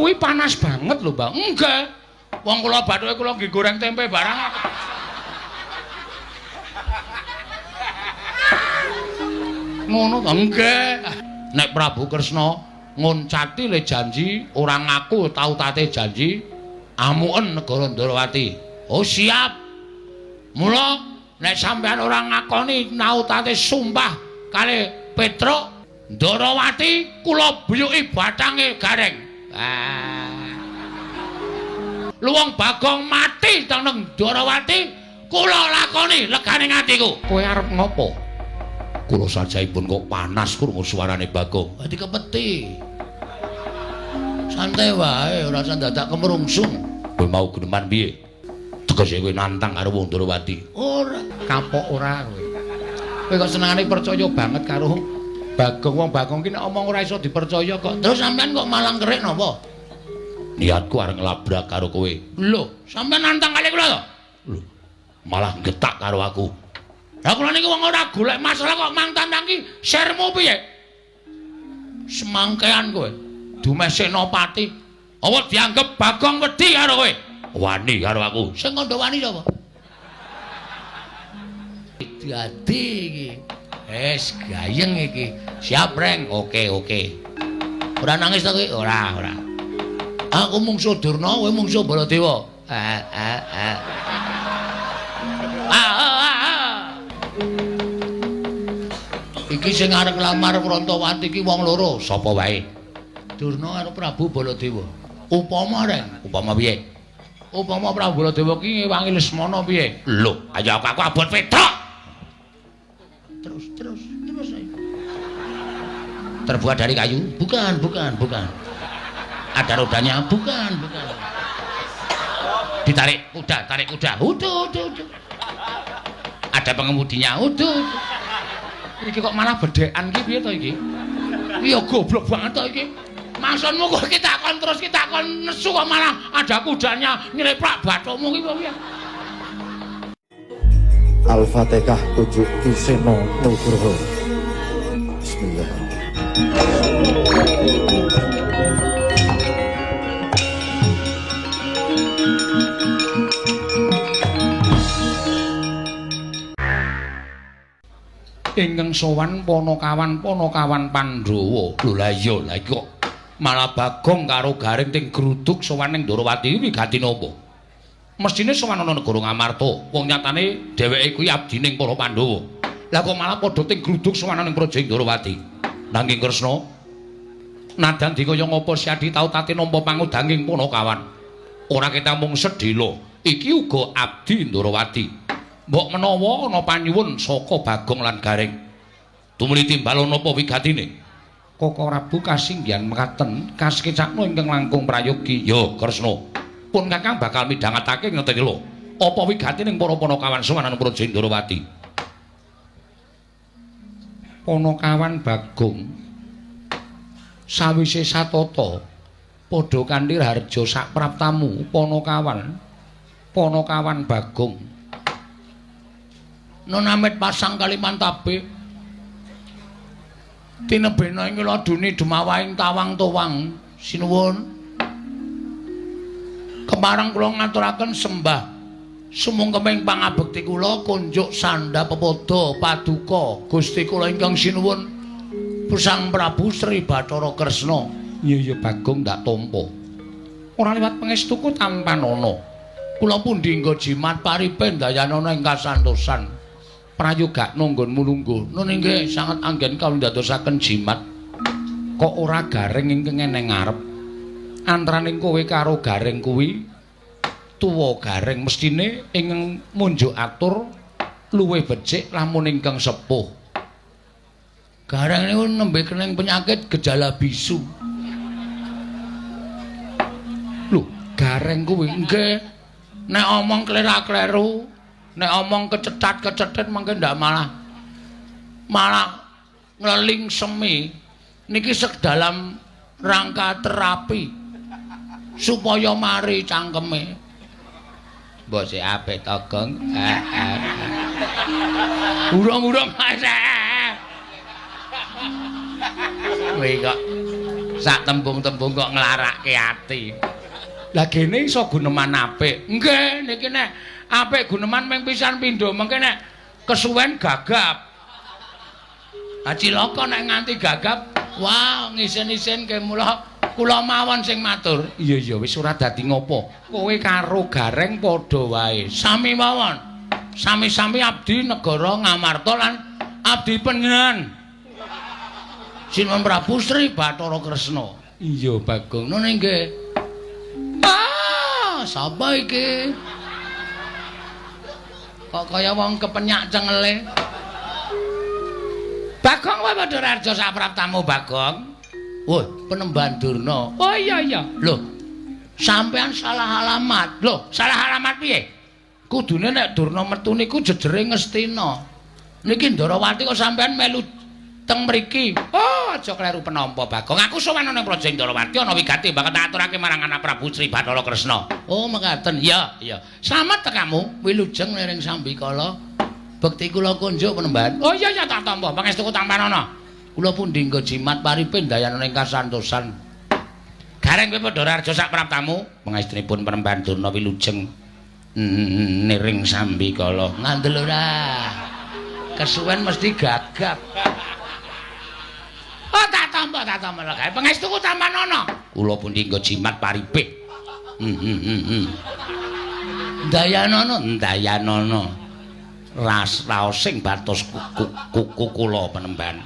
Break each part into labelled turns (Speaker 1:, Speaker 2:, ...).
Speaker 1: kuwi panas banget lho, Bang. Enggak. Wong kula bathuke kula nggih goreng tempe barang. Ngono to enggak. Nek Prabu Kresna ngoncati le janji ora ngaku tau tate janji amuken negara Ndarawati. Oh siap. Mula nek sampean ora ngakoni nautate sumpah kali Petruk Ndarawati kula buyuki bathange gareng. Luwung Bagong mati teng Ndarawati kula lakoni legane atiku. Kowe arep ngopo? Kula sajaipun kok panas krungu suarane Bagong. Dadi kepeti. Santai wae ora usah dadak kemerungsung. Kowe mau geneman piye? Tegese kowe nantang karo wong Ndarawati. Ora, kapok ora kowe. Kowe kok senengane percaya banget karo Bagong. Wong Bagong ki nek omong ora iso dipercaya kok. Terus sampean kok malang kerik napa? Niatku arep nglabrak karo kowe. Lho, sampean nantang kali kula to? Lho, malah getak karo aku. Lah kula niki wong ora golek masalah kok mang tantang ki sirmu piye? Semangkean kowe. Dumeh Senopati. Apa dianggep Bagong wedi karo kowe? Wani karo aku. Sing kandha wani sapa? Dadi iki. Wis gayeng iki. Siap, Reng. Oke. Ora nangis to kowe? Ora. Aku mungsuh Durna, kowe mungsuh Baladewa. Iki sing arep nglamar Prantawati iki wong loro, sapa wae? Durna karo Prabu Baladewa. Upama Reng, upama piye? Upama Prabu Baladewa ki ngewangi Lesmana piye? Lho, ayo aku abot Petruk. Terus. Terbuat dari kayu? Bukan. Ada rodanya? Bukan. Ditarik kuda. Udah. Ada pengemudinya? Udah. Iki kok malah bedekan ki piye to iki? Iya goblok banget to iki. Maksudmu kok kita kon nesu kok malah ada kudanya nyleprak bathukmu ki piye?
Speaker 2: Al-Fatihah tujuh Kiseno Nugroho. Bismillah.
Speaker 1: Ingkang sowan Panakawan Pandhawa. Lho la iya la iki kok malah Bagong karo Gareng ting gruduk sowan ning Ndarawati iki ganti napa? Mestine sowan ana negara Ngamarta. Wong nyatane dheweke kuwi abdining para Pandhawa. Lah kok malah padha ting gruduk sowan ning Praja Ndarawati. Nanging Kresna nadan dikaya ngapa si Adi tau tate nampa pangudanging Panakawan. Ora ketek mung sedhela, iki uga abdi Ndarawati. Mbok menawa ana panyuwun saka Bagong lan Gareng. Tumuli timbal napa wigatine? Koko Prabu kasinggihan mekaten kasekecakno ingkang langkung prayogi. Ya, Kresna. Pun Kakang bakal midhangetake ngeten lho. Apa wigatining para Panakawan sowanan Praja Ndarawati? Panakawan Bagong sawise satata padha kanthi harja sak praptamu Panakawan Bagong Nonamit pasang Kalimantabe tinebena ing ladune Demawaing Tawang Towang sinuwun kemareng kula ngaturaken sembah sumungkeming pangabekti kula kunjuk sandha pepodo paduka Gusti kula ingkang sinuwun Pusang Prabu Sri Bathara Kresna. Iya Bagong ndak tampa ora liwat pangestuku tampanana kula pundi nggo jimat paripen dayanana ing kasantosan prayoga nanggonmu lungguh. Nun inggih sanget anggen kawula ndadosaken jimat. Kok ora Gareng ingkang eneng ngarep. Antaraning kowe karo Gareng kuwi tuwa Gareng mestine ingkang munjuk atur luwih becik lamun ingkang sepuh. Gareng niku nembe kening penyakit gejala bisu. Lho, Gareng kuwi nggih nek omong klera-kleru nek omong kecetat mangke ndak malah ngleling semi niki sedalam rangka terapi supaya mari cangkeme. Mbok sik apik to, Gong. Urung-urung kowe kok sak tembung-tembung kok nglarake ati. Lah gene iso guneman apik. Nggih, niki nek apik guneman ming pisan pindho, mengke nek kesuwen gagap. Cilaka nek nganti gagap, wah ngisen-isen ke mula kula mawon sing matur. Iya iya wis ora dadi ngopo. Kowe karo Gareng padha wae. Sami mawon. Sami-sami abdi negara Ngamarta lan abdi panjenengan. Sinuwun Prabu Sri Bathara Kresna. Iya Bagong. Nune nggih. Ah, sapa iki? Kok kaya wong kepenyak cengele. Bagong wae padha raja sapraptamu Bagong. Woi, Penemban Durna. Oh iya iya. Loh, sampean salah alamat. Loh, salah alamat piye? Kudune nek Durna metu niku jejere Ngastina. Niki Ndarawati kok sampean melu teng mriki. Oh, aja kleru penampa Bagong. Aku sowan nang Praja Ndarawati ana wigati bakal tak aturake marang anak Prabu Sri Bathara Kresna. Oh, mekaten. Iya, iya. Slamet tekamu, wilujeng lering Sambikala. Bekti kula kunjuk Penemban. Oh iya iya tak tampa, pangestuku tampanana. Kula pundi nggo jimat paripin dayanane kasantosan. Gareng kowe padha raja sak praptamu, pangestunipun Penemban Durna wilujeng niring Sambikala. Ngandel ora. Kesuwen mesti gagap. Oh tak tampa gawe pangestuku tampanana. Kula pundi nggo jimat paripin. Dayanana. Raos sing batos kuku kula Penemban.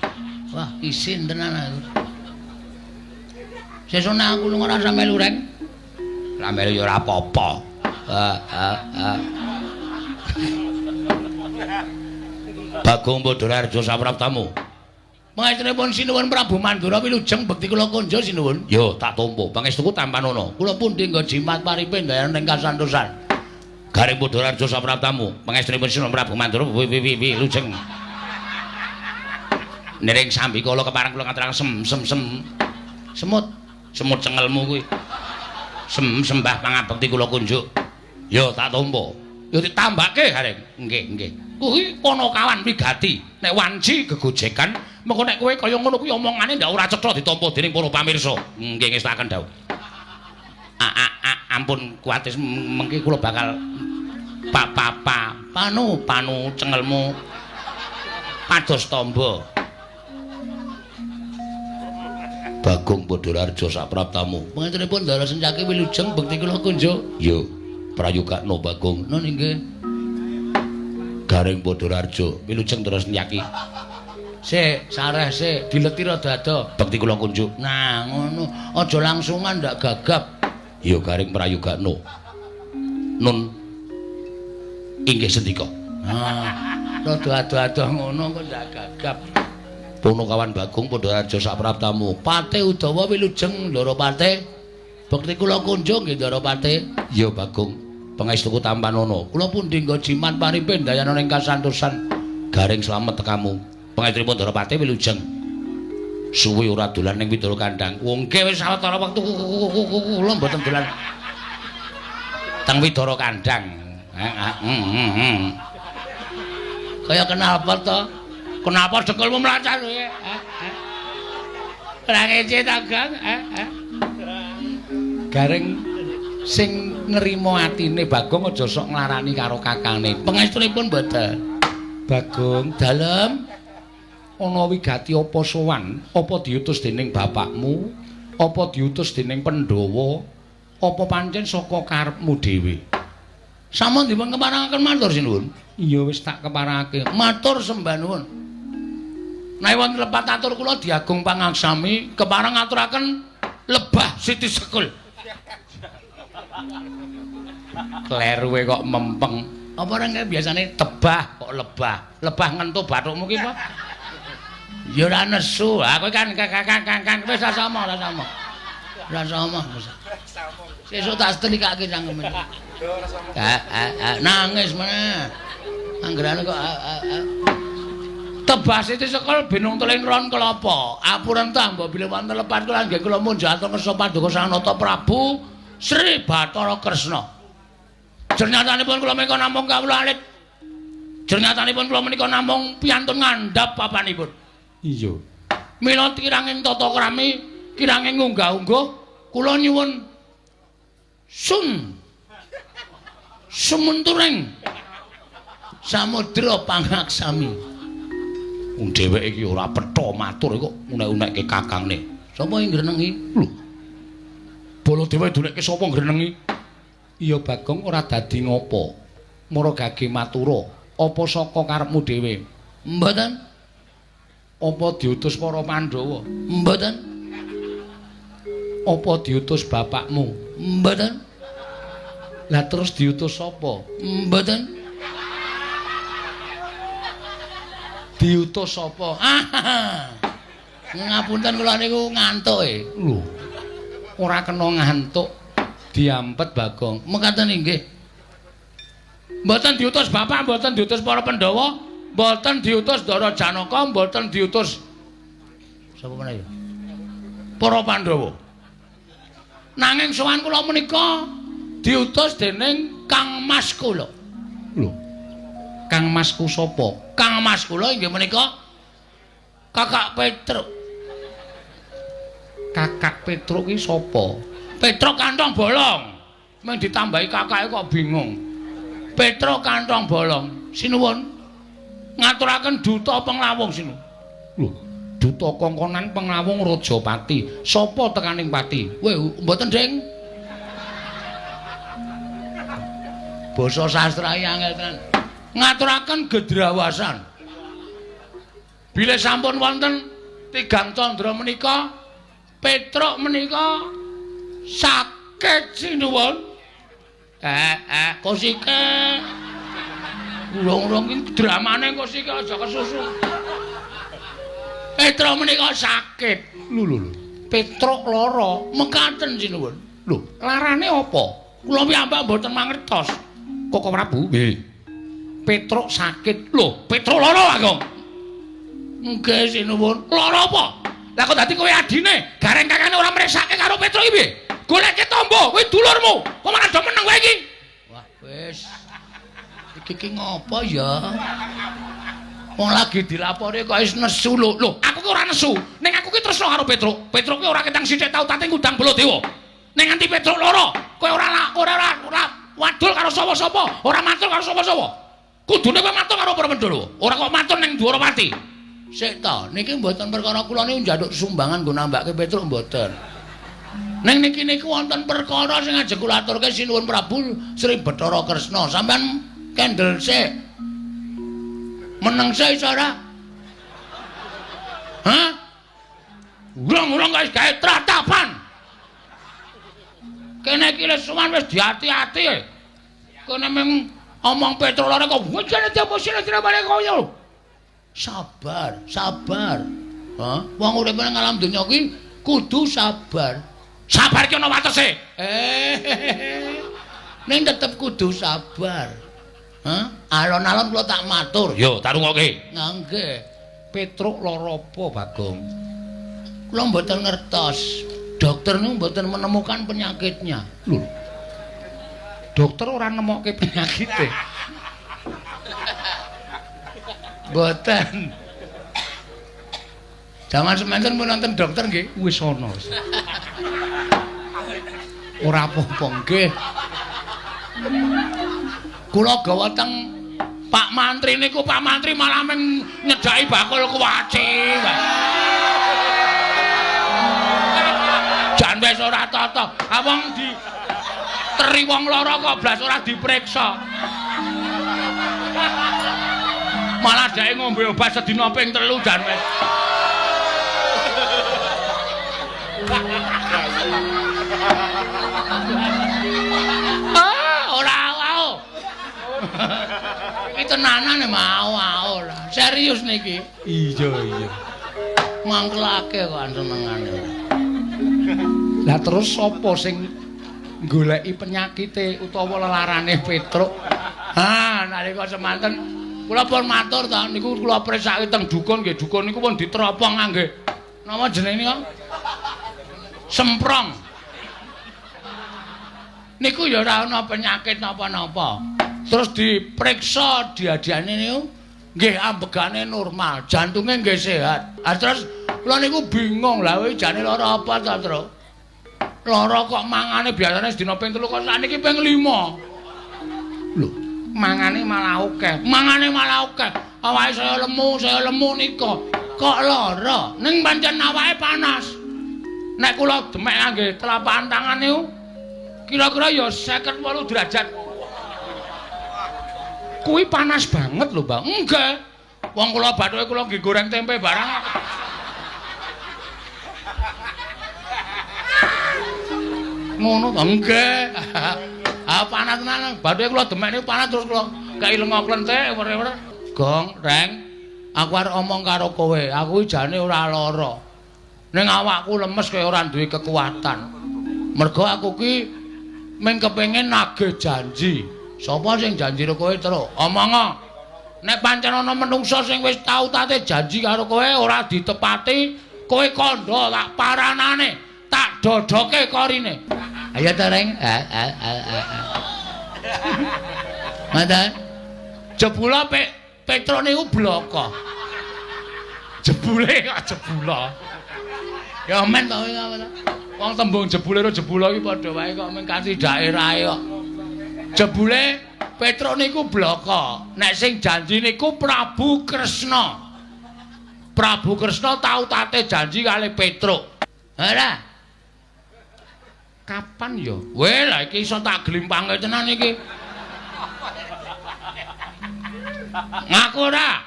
Speaker 1: Wah, isin tenan aku. Sesone aku lunga rasa melu rek. Lah melu ya ora apa-apa. Bagong Padhararja sapraptamu. Pangestunipun Sinuwun Prabu Mandura wilujeng bekti kula konja Sinuwun. Yo tak tampa pangestuku tampanana. Kula pundi nggo jimat paripin dayanane kasantosan. Gareng Padhararja sapraptamu, pangestunipun Sinuwun Prabu Mandura wilujeng niring Sambikala kepareng kula ngaturaken sem. Semut cengelmu kuwi. Sembah pangabekti kula kunjuk. Ya tak tampa. Ya ditambake Gareng. Nggih. Kuwi Ponokawan wigati. Nek wanci gegojekan, mengko nek kowe kaya ngono kuwi omongane ndak ora cetha ditampa dening para pamirsa. Nggih ngestaken dawuh. Ampun kuatis mengki kula bakal panu cengelmu pados tamba. Bagong Padhararja sapraptamu. Panjenenganipun Ndara Sencaki wilujeng bekti kula kunjuk. Yo, prayogakna Bagong. Nun nggih. Gareng Padhararja wilujeng Ndara Sencaki. Sik, sareh sik, dileti rada-rada bekti kula kunjuk. Nah, ngono. Aja langsungan ndak gagap. Ya Gareng prayogakna. Nun inggih sendika. Rada ado-ado ngono kok ndak gagap. Ponokawan Bagong Padhararja sapraptamu. Pate Udawa wilujeng Ndarawati. Bekti kula kunjung nggih Ndarawati. Ya Bagong, pangestuku tampanana. Kula pundi nggo jimat paripin dayanane kasantosan. Gareng slamet tekamu. Pangestunipun Ndarawati wilujeng suwi ora dolan ning Widara Kandhang. Wong ke wis sawetara wektu kula mboten dolan teng Widara Kandhang. Kaya kenal apa to? Kenapa dekulmu mlacar kowe? Ora ngece ta, Gang? Gareng sing nrimo atine Bagong aja sok nglarani karo kakane. Pangestunipun mboten. Bagong, dalem ana wigati apa sowan? Apa diutus dening bapakmu? Apa diutus dening Pandhawa? Apa pancen saka karepmu dhewe? Sampun dipun keparangaken matur sinuwun. Iya wis tak keparangake. Matur sembah nuwun. Nek wonten lepat atur kula Diagung Pangaksami kepareng ngaturaken lebah Siti Sekul. Kleruwe kok mempeng. Apa ora biasane tebah kok lebah. Lebah ngentu bathukmu ki apa? Ya ora nesu. Aku kan wis sama. Ora sama. Sesuk tak setrikake cangkeme. Nangis meneh. Anggerane kok tebah Siti Sekul binung teling ron kelapa. Apuren ta mbok bilih wonten lepat kula nggih kula munjat kersa Paduka Sanata Prabu Sri Bathara Kresna. Jernyatanipun kula menika namung kawula alit. Jernyatanipun kula menika namung piantun ngandhap papanipun. Iya. Mila kiranging tata krami Kirange ngunggah-ungguh kula nyuwun sumunturing samudra pangaksami. Wong dheweke iki ora petha matur kok unek-unekke kakangne. Sapa sing ngrenengi? Lho. Baladewa dunekke sapa ngrenengi? Iya Bagong ora dadi ngopo. Mara gage matura, apa saka karepmu dhewe? Mboten. Apa diutus para Pandhawa? Mboten. Apa diutus bapakmu? Mboten. Lah terus diutus sapa? Mboten. Diutus sapa? Ngapunten kula niku ngantuk e. Lho. Ora kena ngantuk. Diampet Bagong. Mekaten inggih. Mboten diutus bapak, mboten diutus para Pandhawa, mboten diutus Ndara Janaka, mboten diutus sapa meneh ya? Para Pandhawa. Nanging sowan kula menika diutus dening Kang Mas kula. Lho. Kang Masku sapa? Kang Mas kula inggih menika Kakak Petruk. Kakak Petruk ki sapa? Petruk kantong bolong. Mung ditambahi kakake kok bingung. Petruk kantong bolong. Sinuwun ngaturaken duta penglawung sinuwun. Lho, duta kongkonan penglawung Rajapati. Sapa tekaning pati? Weh, mboten, Ding. Basa sastra angel tenan. Ngaturaken gedrawasan. Bilih sampun wonten tigang candra menika, Petruk menika sakit sinuwun. Kosike. Urung-urung iki dramane kosike aja kesusu. Petruk menika sakit. Lho. Petruk lara, mekaten sinuwun. Lho, larane apa? Kula piyambak mboten mangertos. Koko Prabu. Nggih. Petruk sakit. Lho, Petruk lara, Agong. Nggih, sinuwun. Lara apa? Lah kok dadi kowe adine, gareng kakane ora mresake karo Petruk iki piye? Goleke tombo, kowe dulurmu. Kok malah do meneng kowe iki? Wah, wis. Iki ngopo ya? Wong lagi dilapori kok wis nesu lho. Lho, aku ki ora nesu. Ning aku ki tresna karo Petruk. Petruk ki ora ketang sithik tau tate ngundang Baladewa. Ning nganti Petruk lara, kowe ora wadul karo sapa-sapa, ora matur karo sapa-sapa. Kudune kowe matur karo para Pandhawa. Ora kok matur ning Dwarawati. Sik ta, niki mboten perkara kula niku njaluk sumbangan nggo nambahke Petruk mboten. Ning niki niku wonten perkara sing ajeng kula aturke sinuwun Prabu Sri Bathara Kresna. Sampeyan kendel sik. Meneng sik iso ora? Hah? Urung-urung guys gawe tratapan. Kene iki wis suwan wis diati-ati. Kene mung omong Petruk lara kok wujane diemosine dirabane koyo. Sabar, sabar. Hah? Wong urip nang alam donya iki kudu sabar. Sabar ki ana watese. Ning tetep kudu sabar. Hah? Alon-alon kula tak matur. Yo, tak rungokke. Nggih. Petruk lara apa, Bagong? Kula mboten ngertos. Dokter niku mboten menemukan penyakitnya. Lho. Dokter ora nemokke penyakite. Mboten. Jaman semanten pun wonten dokter nggih, wis ana. Ora apa-apa nggih. Kula gawa teng Pak Mantri niku, Pak Mantri malah meng nyedaki bakul kuwaci. Jan wis ora tata. Awong di teri wong lara kok blas ora dipriksa. Malah dhek ngombe obat sedina ping 3 jan wis. Ora wae. Iki tenanan mau ora. Serius niki. Iya. Mangkelake kok senengane. Lah terus sapa sing goleki penyakite utawa lelarane Petruk? Ha, nalika semanten kula pun matur ta niku kula presake teng dukun nggih, dukun niku pun diteropong nggih. Napa jenenge niku? Semprong. Niku ya ora ana penyakit napa-napa. Terus dipriksa diadiane niku nggih ambegane normal, jantunge nggih sehat. Ah terus Kula niku bingung lha kowe jane lara apa ta, Tru? Lara kok mangane biasane sedina ping 3 kok sakniki ping 5. Lho, mangane malah akeh. Mangane malah akeh. Awake saya lemu nika. Kok lara? Ning pancen awake panas. Nek kula demek ngangge telapak tangan niku kira-kira ya 58 derajat. Kuwi panas banget lho, Bang. Enggak. Wong kula bathuke kula nggih goreng tempe barang. Ngono to enggak. Panas tenan. Bathuke kula demek niku panas terus kula kaileng klenthek wer-wer. Gong, Reng. Aku arep omong karo kowe. Aku jane ora lara. Ning awakku lemes kaya ora duwe kekuatan. Mergo aku ki mung kepengin nagih janji. Sapa sing janji karo kowe, Tru? Omongo. Nek pancen ana menungsa sing wis tau tate janji karo kowe ora ditepati, kowe kandha tak paranane, tak dodoke korine. Ayo ta, Reng. Mandan. Jebula Petro niku bloko. Jebule kok jebula. Ya men to kowe. Wong tembung jebule karo jebula iki padha wae kok men kanthi daerahe kok. Jebule Petro niku bloko. Nek sing janji niku Prabu Kresna. Prabu Kresna tau tate janji kali Petro. Ora. Kapan ya? Weh, lah iki iso tak glimpange tenan iki. Ngaku ora.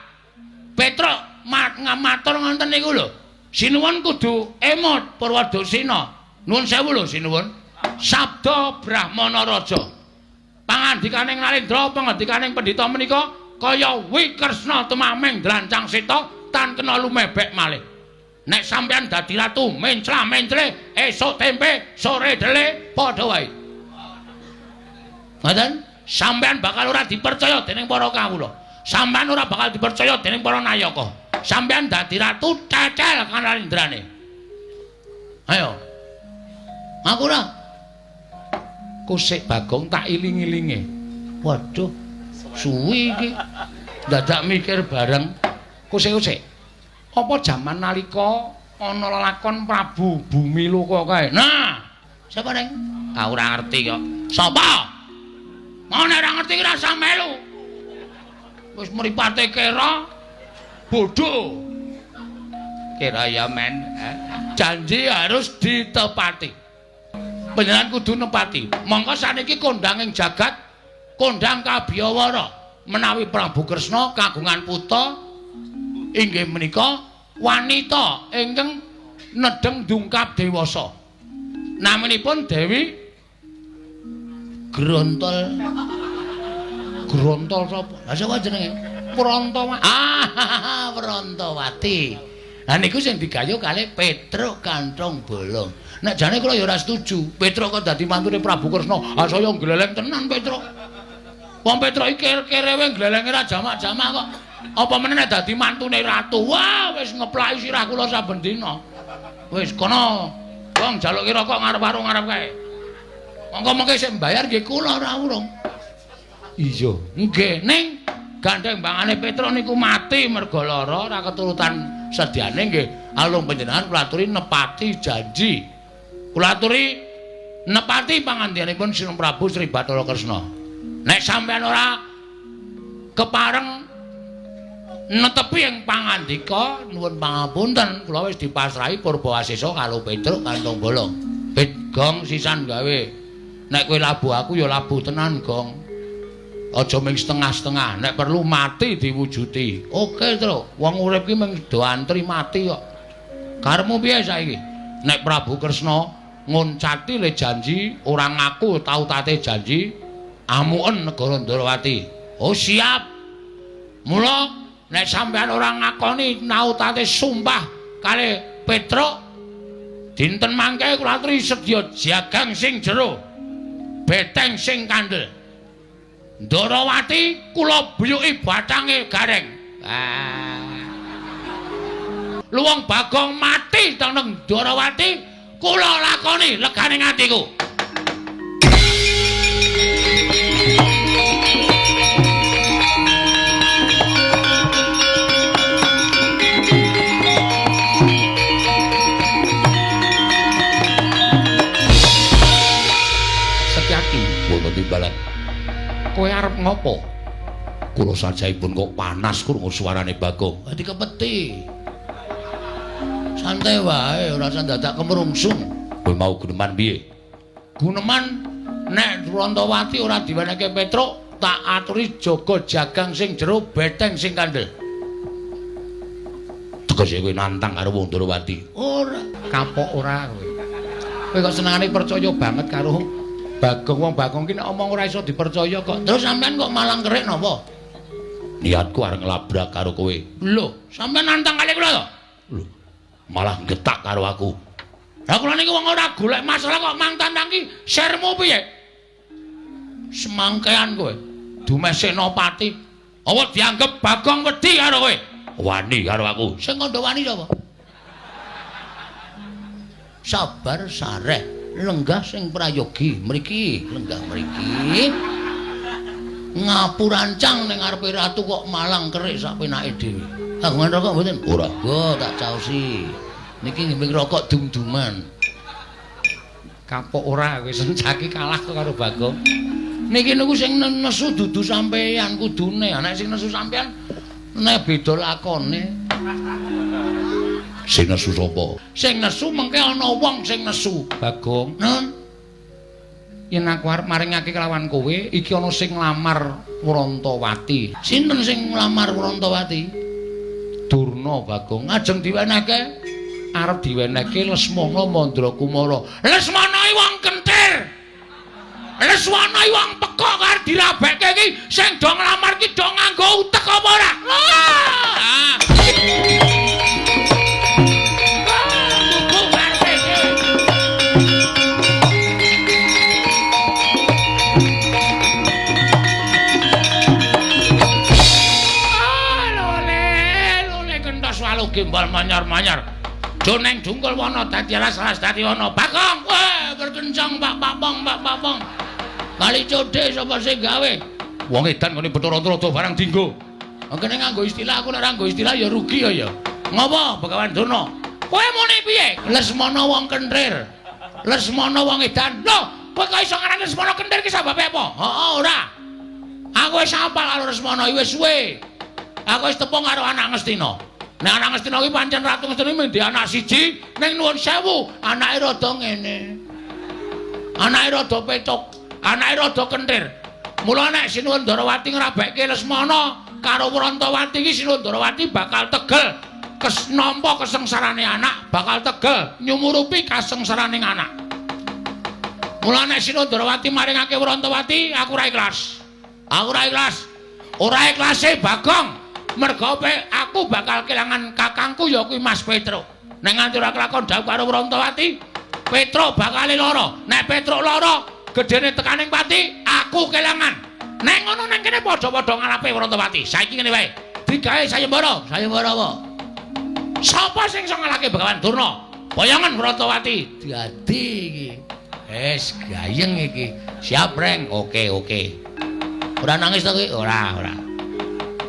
Speaker 1: Petro matur ngoten niku lho. Sinuwun kudu emot Purwadasena. Nuwun sewu lho sinuwun. Sabda Brahmana Raja. Pangandikaning Narendra, pangandikaning pendhita menika kaya Wikresna tumameng drancang seta tan kena lumebek malih. Nek sampeyan dadi ratu mencla-mencle, esuk tempe, sore dele padha wae. Ngoten? Sampeyan bakal ora dipercaya dening para kawula. Sampeyan ora bakal dipercaya dening para nayaka. Sampeyan dadi ratu cecel kan Narendrane. Ayo. Aku ora Kusik Bagong tak iling-ilinge. Waduh, suwi iki. Dadak mikir bareng. Kusik. Apa jaman nalika ana lakon Prabu Bumi Loka kae. Nah, sapa Reng? Ah ora ngerti kok. Sapa? Mau nek ora ngerti ora usah melu. Wis mripate kera bodho. Kera ya men. Janji harus ditepati. Panjenengan kudu nepati. Mongko saniki kondhanging jagat, kondhang Kabiyawara menawi Prabu Kresna kagungan putra inggih menika wanita ingkang nedeng dungkap dewasa. Namanipun Dewi Grontol. Grontol sapa? Lah sapa jenenge? Prantawati. Ah, Prantawati. Lah niku sing digayuh kalih Petruk Kanthong Bolong. Nek jane kula ya ora setuju. Petruk kok dadi mantune Prabu Kresna. Ah saya gleleng tenan Petruk. Wong Petruk iki kere-kerewe glelenge ra jamak-jamak kok. Apa meneh nek dadi mantune ratu. Wah, wis ngeplaki sirah kula saben dina. Wis kono. Wong njaluk kira kok ngarep warung ngarep kae. Mongko mengke sik mbayar nggih kula ora urung. Iya, nggih. Ning gandeng bangane Petruk niku mati merga lara ora keturutan sedyane nggih. Alung panjenengan kula aturi nepati janji. Kula aturi nepati pangandikanipun Sinung Prabu Sri Bathara Kresna. Nek sampeyan ora kepareng netepi ing pangandika nuwun pangapunten kula wis dipasrahi Purbawasesa karo Petruk Kanthong Bolong. Gong sisan gawe. Nek kowe labuh aku ya labuh tenan, Gong. Aja ming setengah-setengah. Nek perlu mati diwujuti. Oke, Tru. Wong urip ki mung do antri mati kok. Karepmu piye saiki? Nek Prabu Kresna ngoncati le janji, ora ngaku tau tate janji, amuken negara Ndrawati. Oh, siap. Mula nek sampeyan ora ngakoni nautate sumpah kali Petruk, dinten mangke kula aturi sedya jagang sing jero, beteng sing kandel. Ndrawati kula buyuki bathange gareng. Luwung Bagong mati teneng Ndrawati, kula lakoni leganing atiku. Ki-Ki. Bono Timbalan. Kowe arep ngopo? Kula sajaipun kok panas krungu suarane Bagong. Dadi kepeti. Santai wae, ora usah dadak kemrungsung. Kowe mau guneman piye? Guneman nek Rantawati ora diwenehke Petruk, tak aturi jaga jagang sing jero beteng sing kandel. Tegese kowe nantang karo wong Ndrawati. Ora, kapok ora kowe. Kowe kok senengane percaya banget karo Bagong. Wong Bagong ki nek omong ora iso dipercaya kok. Terus sampean kok malang kerik napa? Niatku arep nglabrak karo kowe. Lho, sampean nantang kali kula to? Lho, malah getak karo aku. Lah kula niki wong ora golek masalah kok mang tandang ki sermu piye? Semangkean kowe. Dumeh Senopati. Apa dianggep Bagong wedi karo kowe? Wani karo aku. Sing kandha wani sapa? Sabar sareh, lenggah sing prayogi mriki, lenggah mriki. Ngapurancang ning ngarepe ratu kok malang kerik sak penake dhewe. Kagungan rokok mboten? Ora. Go tak caosi. Niki ngimbing rokok dum-duman. Kapok ora kowe sencaki kalah karo Bagong. Niki niku sing nesu dudu sampeyan kudune, nek sing nesu sampeyan nek beda lakone. Sing nesu sapa? Sing nesu mengke ana wong sing nesu. Bagong. Nun. Yen aku arep maringake kelawan kowe, iki ana sing nglamar Wrantawati. Sinten sing nglamar Wrantawati? Durna, Bagong. Ajeng diwenehke arep diwenehke Lesmana Mandrakumara. Lesmana iki wong kentir. Lesmana iki wong pekok karo dirabekke iki sing do nglamar ki do nganggo utek apa ora? Gimbal manyar-manyar. Joneng dungkul wana dadi alas-alas dadi wana. Bagong kowe berkencang Pak Papong. Kali codhe sapa sing gawe? Wong edan ngene Bathara-rada barang dinggo. Kene nganggo istilah aku nek ora nganggo istilah ya rugi ya. Ngopo Begawan Durna? Kowe muni piye? Lesmana wong kentir. Lesmana wong edan. Lho, kowe kok iso ngarani Lesmana kentir ki sababe apa? Heeh, ora. Aku wis apal karo Lesmana wis suwe. Aku wis tepung karo anak Ngastina. Nek anak Ngastina kuwi pancen Ratu Ngastina mung duwe anak siji, ning nuwun sewu, anake rada ngene. Anake rada petuk, anake rada kentir. Mula nek Sinuwun Ndrawati ngrabekke Lesmana karo Wrantawati iki Sinuwun Ndrawati bakal tegel nampa kesengsarane anak, bakal tegel nyumurupi kasengsaraning anak. Mula nek Sinuwun Ndrawati maringake Wrantawati, aku ora ikhlas. Aku ora ikhlas. Ora ikhlase Bagong. Merga aku bakal kelangan kakangku ya kuwi Mas Petruk. Nek nganti ora kelakon dawuh karo Wrantawati, Petruk bakal lara. Nek Petruk lara, gedene tekaning pati, aku kelangan. Nek ngono nang kene padha-padha ngalape Wrantawati. Saiki ngene wae. Digawe sayembara. Sayembara apa? Sapa sing iso ngalahke Begawan Durna? Bayangan Wrantawati. Dadi iki. Wis gayeng iki. Siap, Reng. Oke. Ora nangis to kowe? Ora.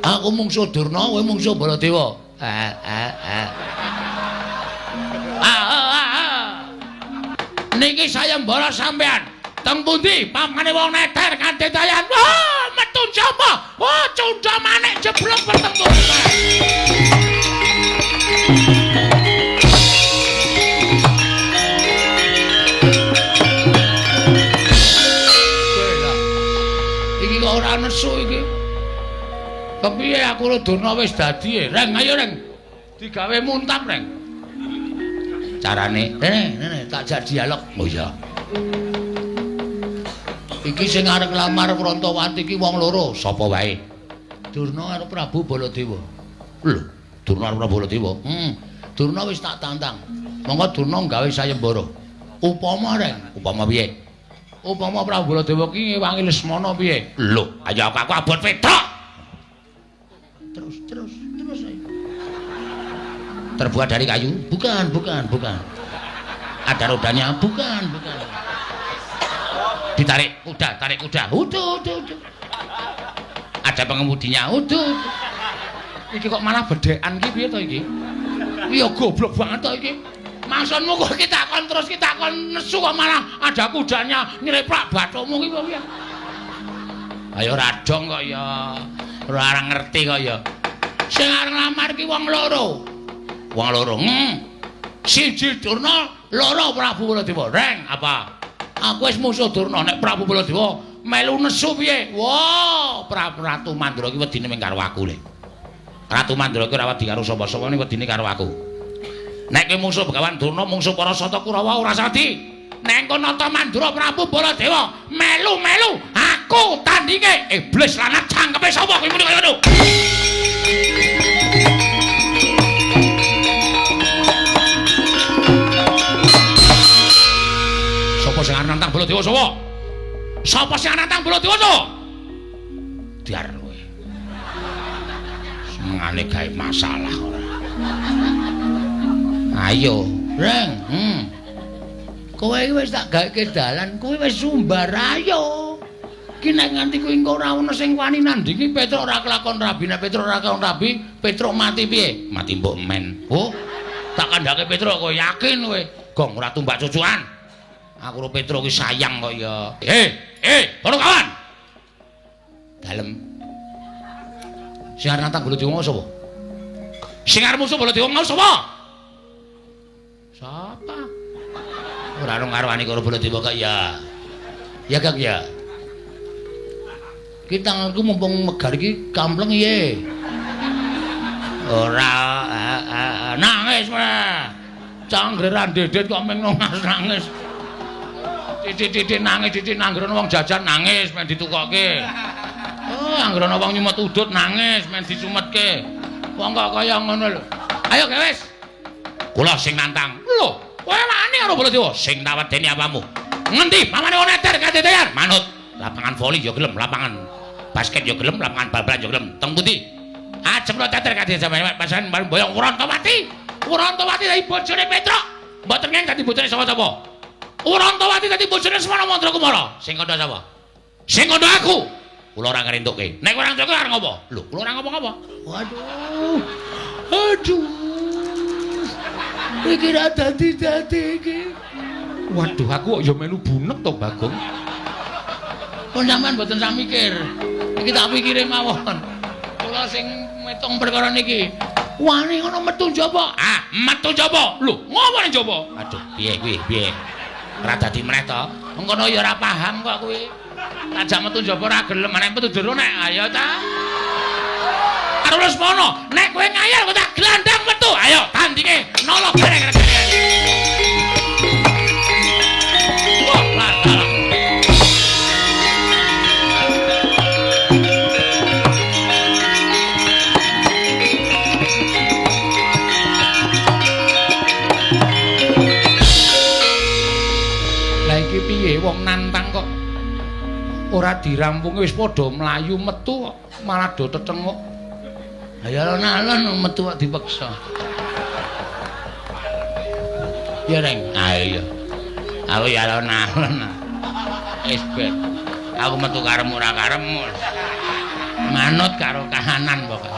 Speaker 1: Aku mungsuh Durna, kowe mungsuh Baladewa. Niki sayembara sampean. Teng pundi pamane wong neter kanthi dayan? Wah, metu jaba. Wah, cundha manik jeblok pertempur. Iki kok ora nesu iki. Kepiye aku lho Durna wis dadi, Reng, ayo Reng. Digawe muntap, Reng. Carane, Rene, tak jak dialog. Oh iya. Iki sing arep nglamar Wrantawati iki wong loro, sapa wae? Durna karo Prabu Baladewa. Lho, Durna karo Prabu Baladewa. Durna wis tak tantang. Monggo Durna gawe sayembara. Upama Reng, upama piye? Upama Prabu Baladewa ki ngewangi Lesmana piye? Lho, ayo aku abot Petruk. Terus. Terbuat dari kayu? Bukan. Ada rodanya? Bukan. Ditarik kuda. Udah. Ada pengemudinya? Udah. Iki kok malah bedekan ki piye to iki? Iya goblok banget to iki. Maksudmu kok kita takon terus kita takon nesu kok malah ada kudanya nyeliprak bathumu ki piye? Ayo radong kok ya. Ora ngerti kok ya. Sing arep lamar ki wong loro. Wong loro. Siji Durna, loro Prabu Baladewa. Reng, apa? Aku wis musuh Durna nek Prabu Baladewa melu nesu piye? Wah, Ratu Mandra ki wedine mung karo aku le. Ratu Mandra ki ora wedi karo sapa-sapa ning wedine karo aku. Nek kowe musuh Begawan Durna, musuh para Sata Kurawa ora sadi. Nek engko nata Mandra Prabu Baladewa melu-melu aku tandinge iblis lanat cangkepe sapa kowe muni kaya ngono. Sapa sing arep nantang Baladewa sapa? Sapa sing arep nantang Baladewa sapa? Diar kowe. Semengane gawe masalah ora. Ayo, Reng. Kowe iki wis tak gaweke dalan, kowe wis sumbar ayo. Ki nek nganti kowe engko ora ana sing wani nandingi Petruk ora kelakon rabi, nek Petruk ora kelakon rabi, Petruk mati piye? Mati mbok men. Oh, tak kandhake Petruk kowe yakin kowe. Gong ora tumbak cucukan. Aku karo Petruk ki sayang kok ya. Para kawan. Dalem. Sing arep nantang Baladewa sapa? Sing arep musuh Baladewa sapa? Sapa? Ora ono ngarwani karo Baladewa kok ya. Ya Kang ya. Ki tanganku mumpung megar iki kampleng iye. Ora nangis meh. Canggeran dedet kok meng nangis. Titik-titik nangis, titik anggeran wong jajan nangis men ditukokke. Oh, anggeran wong nyumet udut nangis men disumetke. Wong kok kaya ngono lho. Ayo wis. Kula sing nantang. Lho, kowe wani karo Baladewa sing tak wedeni apamu? Ngendi? Mamane wong neter kadetean. Manut. Lapangan voli ya gelem, lapangan basket ya gelem, lapangan bal-balan ya gelem. Teng pundi? Ajeng lo teter kadetean pasan bareng boyong Urantawati. Urantawati dadi bojone Petruk. Mboten ngeng dadi bojone sapa-sapa. Urantawati dadi bojone Semana Mandra Kumara. Sing kandha sapa? Sing kandha aku. Kula ora ngrentukke. Nek ora ngrentukke arep ngopo? Lho, kula ora ngopo-ngopo. Waduh. Aduh. Iki ra dadi-dadi iki. Waduh, aku kok ya melu bunek to, Bagong. Kok sampean mboten sak mikir. Iki tak pikire mawon. Kula sing metung perkara niki. Wani ngono metu njaba. Ah, metu njaba. Lho, ngopo ning njaba? Aduh, piye kuwi? Piye? Ora dadi meneh to. Engkono ya ora paham kok kuwi. Tajak metu njaba ora gelem, nek metu jero nek ayo ta. Terus mono, nek kowe ngayal kok tak glandang metu. Ayo tandinge nolok bareng. Wah, lantar. Lah iki piye wong nantang kok ora dirampungi wis padha mlayu metu kok malah do tetenguk. Ya alon-alon metu kok dipaksa. Ya Reng, ayo. Aku ya alon-alon. Wis bet. Aku metu karemu ora karemu. Manut karo kahanan pokoke.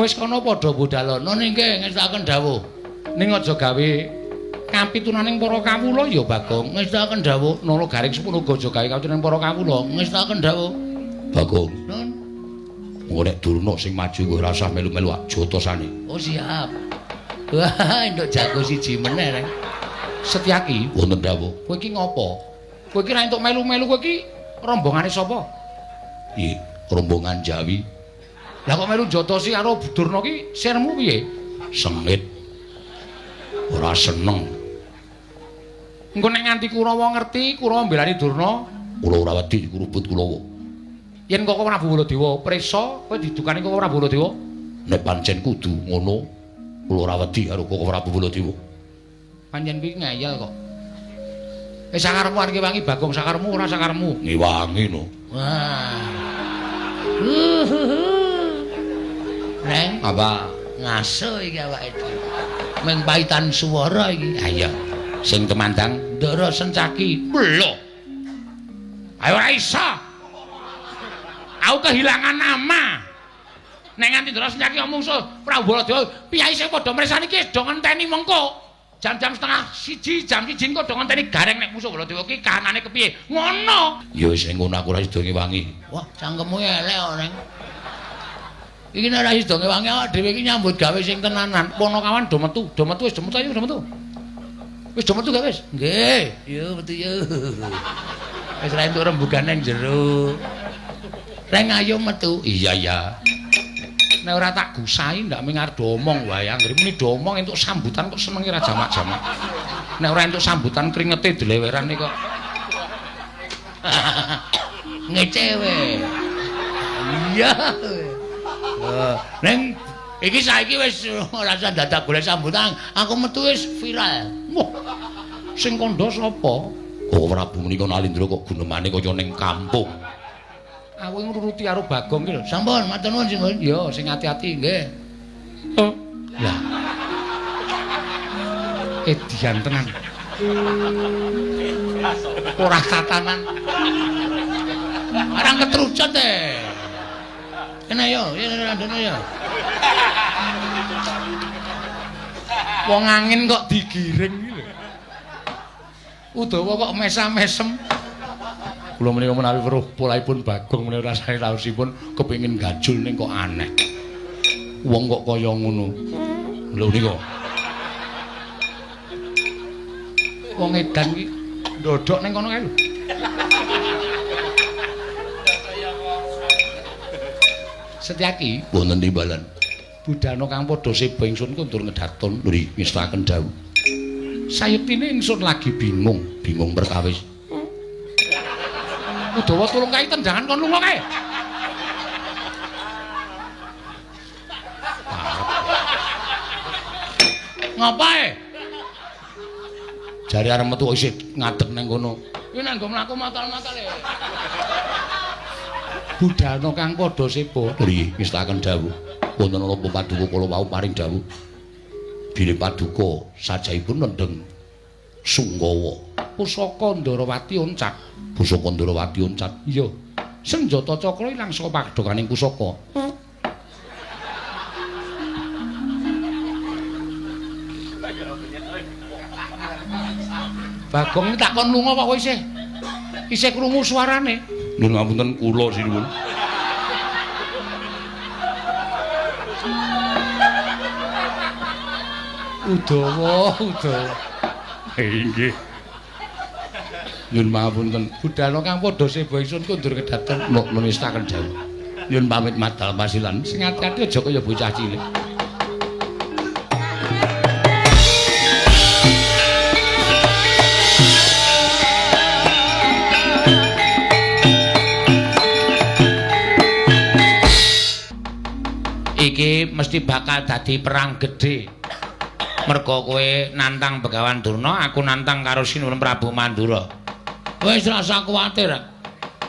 Speaker 1: Wis kono padha budalono ningke ngestaken dawuh. Ning aja gawe kampitunaning para kawula ya Bagong. Ngestaken dawuh nala garing sepunuga aja gawe kampitunaning para kawula. Ngestaken dawuh. Bagong. Nun. Engko nek Durna sing maju kowe ora usah melu-melu jotosane. Oh siap. Wah, nduk jago siji meneh Reng. Setyaki wonten dawuh. Kowe iki ngopo? Kowe iki ra entuk melu-melu kowe iki rombongane sapa? Piye? Rombongan Jawi. Lah kok melu jotosi karo Durna ki sirmu piye? Sengit. Ora seneng. Engko nek nganti Kurawa ngerti, Kurawa mbelani Durna, kula ora wedi kurubut Kurawa. Yen kok Prabu Baladewa prisa, kowe didukani kok Prabu Baladewa. Nek pancen kudu ngono, kula ora wedi karo kok Prabu Baladewa. Pancen kuwi ngayal kok. Sakaremu arep wangi Bagong, sakaremu ora sakaremu. Ngewangi no. Wah. Reng, apa ngaso iki awake dhewe. Meng paitan swara iki. Ayo. Sing temandang Ndara Sencaki. Lho. Ayo ora iso. Aku kehilangan nama. Nek nganti ndara senyaki mungsuh Prabu Baladewa, piyai sing padha mresani ki do ngenteni mengko. Jam-jam setengah siji, jam siji kok do ngenteni gareng nek musuh Baladewa ki kahanane kepiye. Ngono. Ya wis ngono aku ora sida ngewangi. Wah, cangkemmu elek kok, Neng. Iki nek ora sida ngewangi awak dhewe iki nyambut gawe sing tenanan. Ponokawan do metu wis do metu ayo do metu. Wis do metu gak wis? Nggih, yo metu yo. Wis ra entuk rembugan nang jero. Reng ayo metu. Iya ya. Nek ora tak gusahi ndak mengar do omong wae. Anggere muni do omong entuk sambutan kok senengi ra jamak-jamak. Nek ora entuk sambutan kringete deleweran kok. Ngecewe. Iya. Neng iki saiki wis ora usah dadak golek sambutan. Aku metu wis viral. Wah. Sing kandha sapa? Oh, Prabu menika Nalindra kok gunemane kaya ning kampung. Aku ngruruti karo Bagong ki lho. Sampun, matur nuwun Simbun. Ya, sing ati-ati nggih. Oh. Lah. Edian tenan. Ora tatanan. Arang ketrucut kena yo, ya ndono yo. Wong angin kok digiring iki lho. Udawa kok mesam-mesem. Kula menika menawi weruh polaipun Bagong menika rasane raosipun kepengin gajul ning kok aneh. Wong kok kaya ngono. Lho nika. Wong edan iki ndodok ning kono kae lho. Setyaki wonten timbalan. Budana kang padha seba ingsun kundur ngedaton lho ngestaken dawuh. Sayetine ingsun lagi bingung perkawis. Udawa tulung kae tendangan kon lunga kae. Ngapae? Jare arep metu isih ngadeg nang kono. Iki nang nggo mlaku matal-matal e. Budana kang padha seba. Nggih, ngestaken dawuh. Wonten napa paduka kula wau paring dawuh. Bilih paduka sajaipun nendheng Sunggawa. Pusaka Ndarawati oncat. Pusaka Ndarawati oncat. Iya. Senjata cakra ilang saka padokaning pusaka. Bagong tak kon lunga apa kowe isih krungu suarane? Nuwun ngapunten kula sinuwun. Udawa. Inggih. Nyun mapunten, budana kang padha seba ingsun kundur kedaton nulisaken dawuh. Nyun pamit madal pasilan, sing ati-ati aja kaya bocah cilik. Iki mesti bakal dadi perang gedhe. Merga kowe nantang Begawan Durna, aku nantang karo Sinuwun Prabu Mandura. Wis rasa kuwatir.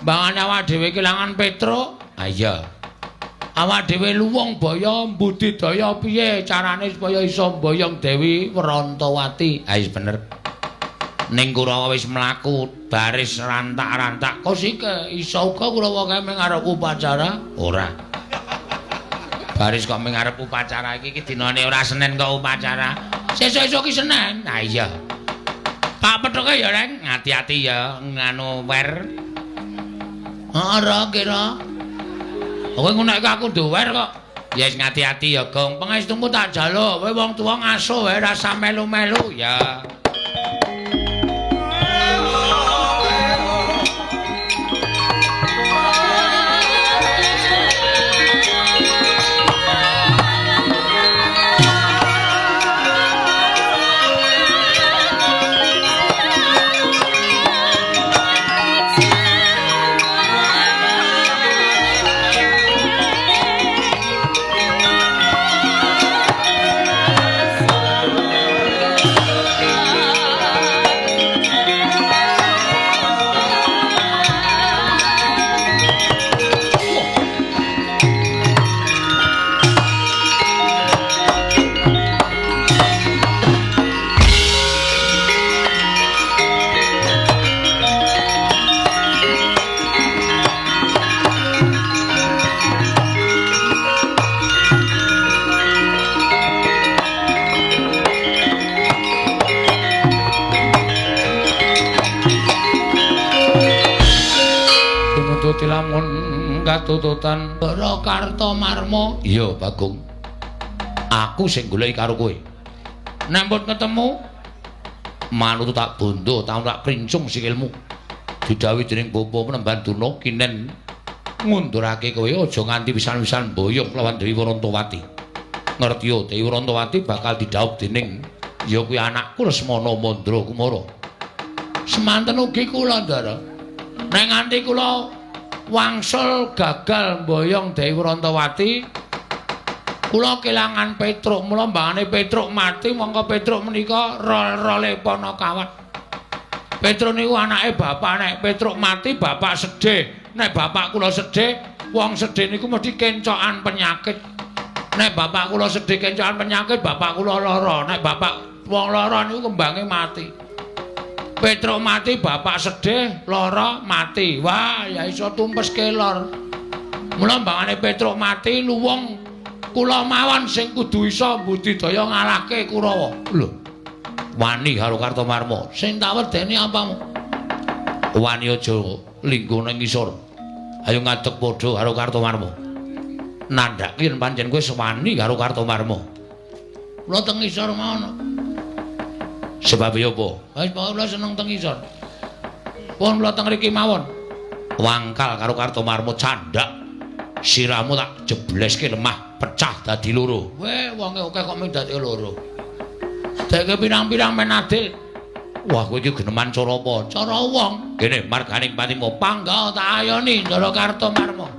Speaker 1: Mbangane awak dhewe kelangan Petro. Ha iya. Awak dhewe luwung baya mbudidaya piye carane supaya iso mboyong Dewi Werantawati. Ha wis bener. Ning Kurawa wis mlaku baris rantak-rantak. Kosike iso uga Kurawa kae ngarep upacara? Ora. Baris kok ngarep upacara iki dinane ora Senin kok upacara. Sesuk-esuk ki Senin. Nah iya. Tak pethuke ya, Reng. Hati-hati ya nganu wer. Ora kira. Kowe ngono iki aku duwer kok. Ya wis ngati-ati ya, Gong. Pangestumu tak jaluk. Kowe wong tuwa ngasuh wae rasa melu-melu ya. Gusti lamun katututan Ndara Kartomarma. Iya, Bagong. Aku sing goleki karo kowe. Nek mbon ketemu manut tak bondo, tak princung sikilmu. Didhawuhi dening Bapa Penemban Durna kinen ngundurake kowe aja nganti pisan-pisan mboyong lawan Dewi Wrantawati. Ngerti yo, Dewi Wrantawati bakal didhawuh dening ya kuwi anakku Lesmana Mandra Kumara. Semanten ugi kula, Ndara. Nek nganti kula wangsul gagal mboyong Dewi Wrantawati, kula kelangan Petruk, mula mbangane Petruk mati, mongko Petruk menika rol-role Panakawan. Petruk niku anake bapak, nek Petruk mati bapak sedih. Nek bapak kula sedih, wong sedih niku mesti kencokan penyakit. Nek bapak kula sedih kencokan penyakit, bapak kula lara. Nek bapak wong lara niku kembange mati. Petruk mati, bapak sedih, lara, mati. Wah, ya iso tumpes kelor. Mula mbangane Petruk mati, luwung kula mawon sing kudu iso budidaya ngalahke Kurawa. Lho. Wani karo Kartomarma. Sing tak wedeni apamu? Wani aja linggo ning ngisor. Ayo ngadeg padha karo Kartomarma. Nandhake yen pancen kowe sewani karo Kartomarma. Kula teng ngisor mawon. Sebab ya apa? Wis kula seneng teng ngisor. Pun kula teng mriki mawon. Wangkal karo Kartomarma candhak. Siramu tak jebleske lemah, pecah dadi loro. Weh, wonge akeh kok mung dadi loro. Deke pirang-pirang men adil. Wah, kowe iki geneman cara apa? Cara wong. Kene marganing patimu pangga tak ayoni Ndara Kartomarma.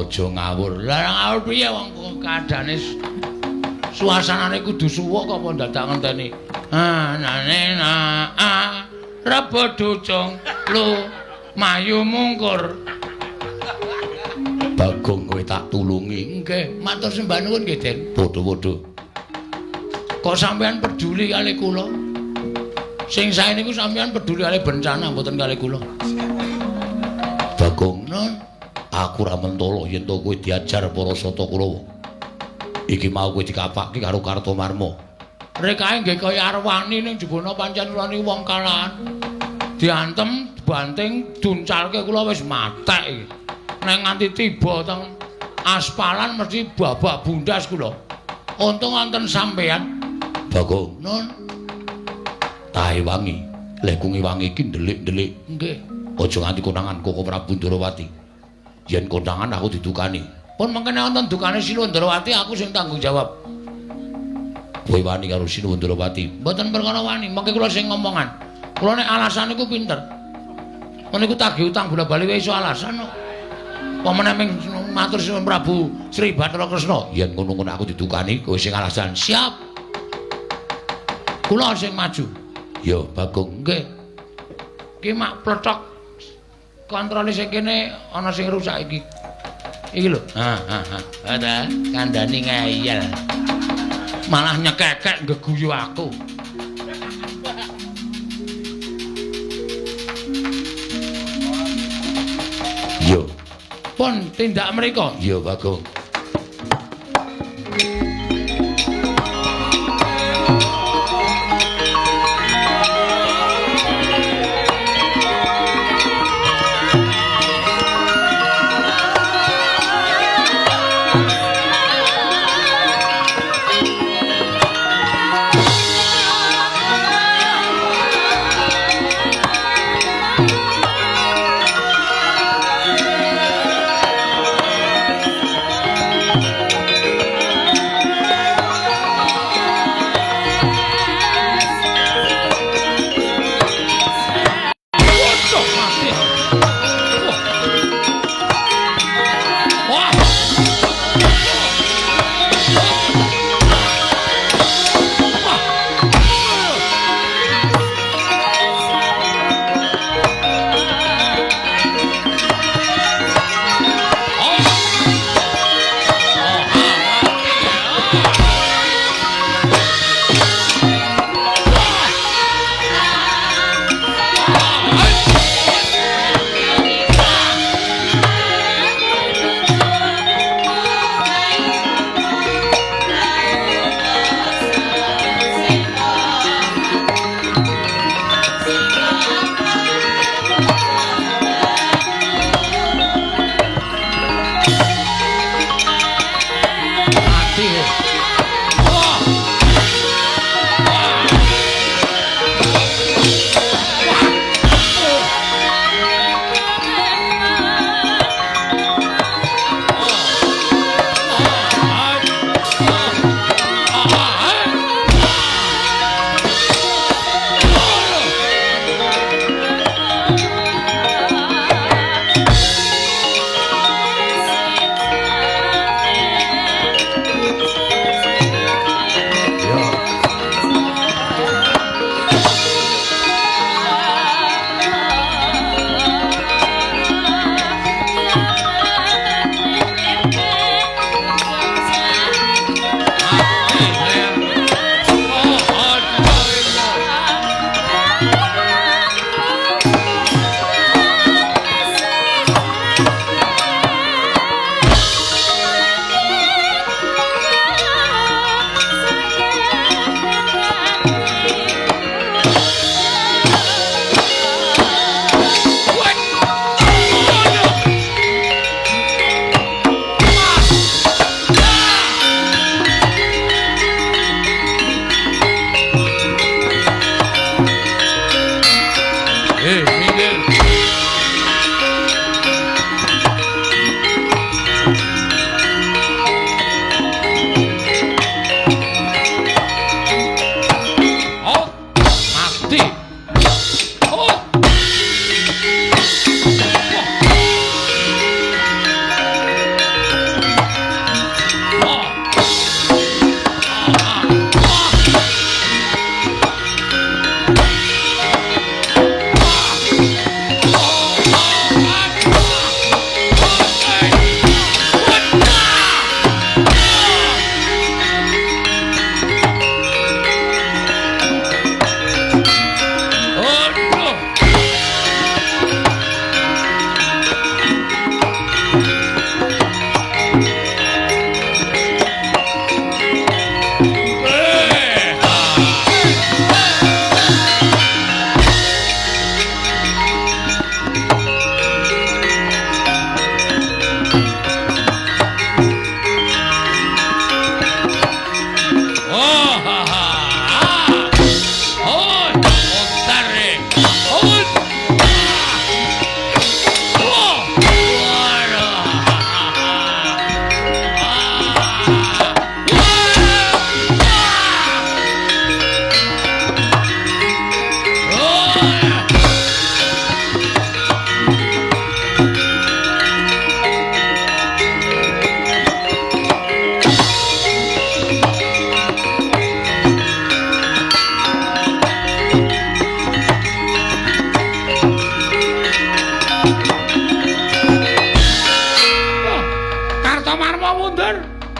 Speaker 1: Aja ngawur. Lah ngawur piye wong kadane suasanane kudu suwuk kok dadak ngenteni. Nane rebo ducung lu mayu mungkur. Bagong kowe tak tulungi. Nggih, matur sembah nuwun nggih, Den. Padha-padha. Kok sampean peduli kali kula? Sing sae niku sampean peduli kali bencana mboten kali kula. Bagong, non. Aku ra mentolo yen to kowe diajar para sata Kurawa. Iki mau kowe dikapake karo Kartomarma. Rekae nggih kaya arwani ning jebana pancen kula niku wong kalahan. Diantem, banting, duncalke kula wis matek iki. Nek nganti tiba teng aspalan mesti babak bundas kula. Untung wonten sampean. Bagong, Nun. Tahe wangi. Lek kungi wangi iki ndelik-ndelik. Nggih. Aja nganti konangan Koko Prabu Ndarawati. Yen kondangan aku didukani. Pun mangkene wonten dukane Sinuwun Ndarawati aku sing tanggung jawab. Kowe wani karo Sinuwun Ndarawati. Mboten perkara wani, mangke kula sing ngomongan. Kula nek alasan niku pinter. Meniku tagih utang bola-bali wae iso alasan kok. Pamane ming matur Sinuwun Prabu Sri Bathara Kresna. Yen ngono-ngono aku didukani, kowe sing alasan. Siap. Kula sing maju. Ya, Bagong, nggih. Ki mak plothok kontrole sing kene ana sing rusak iki. Iki lho. Ada kandhani ngeyel. Malah nyekekek ngeguyu aku. Yo. Pun tindak mriko. Yo, Bagong.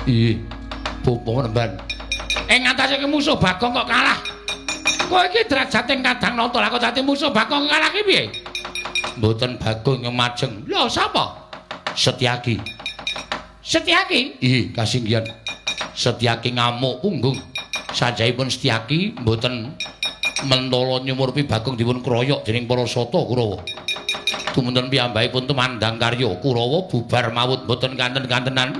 Speaker 1: Iya. Bopo menemban. Ing ngatasé musuh Bagong kok kalah. Kowe iki derajate kadang nata lah kok dadi musuh Bagong kalah ki piye? Mboten Bagong yang majeng. Lho sapa? Setyaki. Setyaki? Iya, kasinggihan. Setyaki ngamuk punggung. Sanjahipun Setyaki mboten mentala nyumurpi Bagong dipun kroyok dening para sata Kurawa. Tumunten piyambakipun tumandang karya Kurawa bubar mawut mboten kanten-kantenan.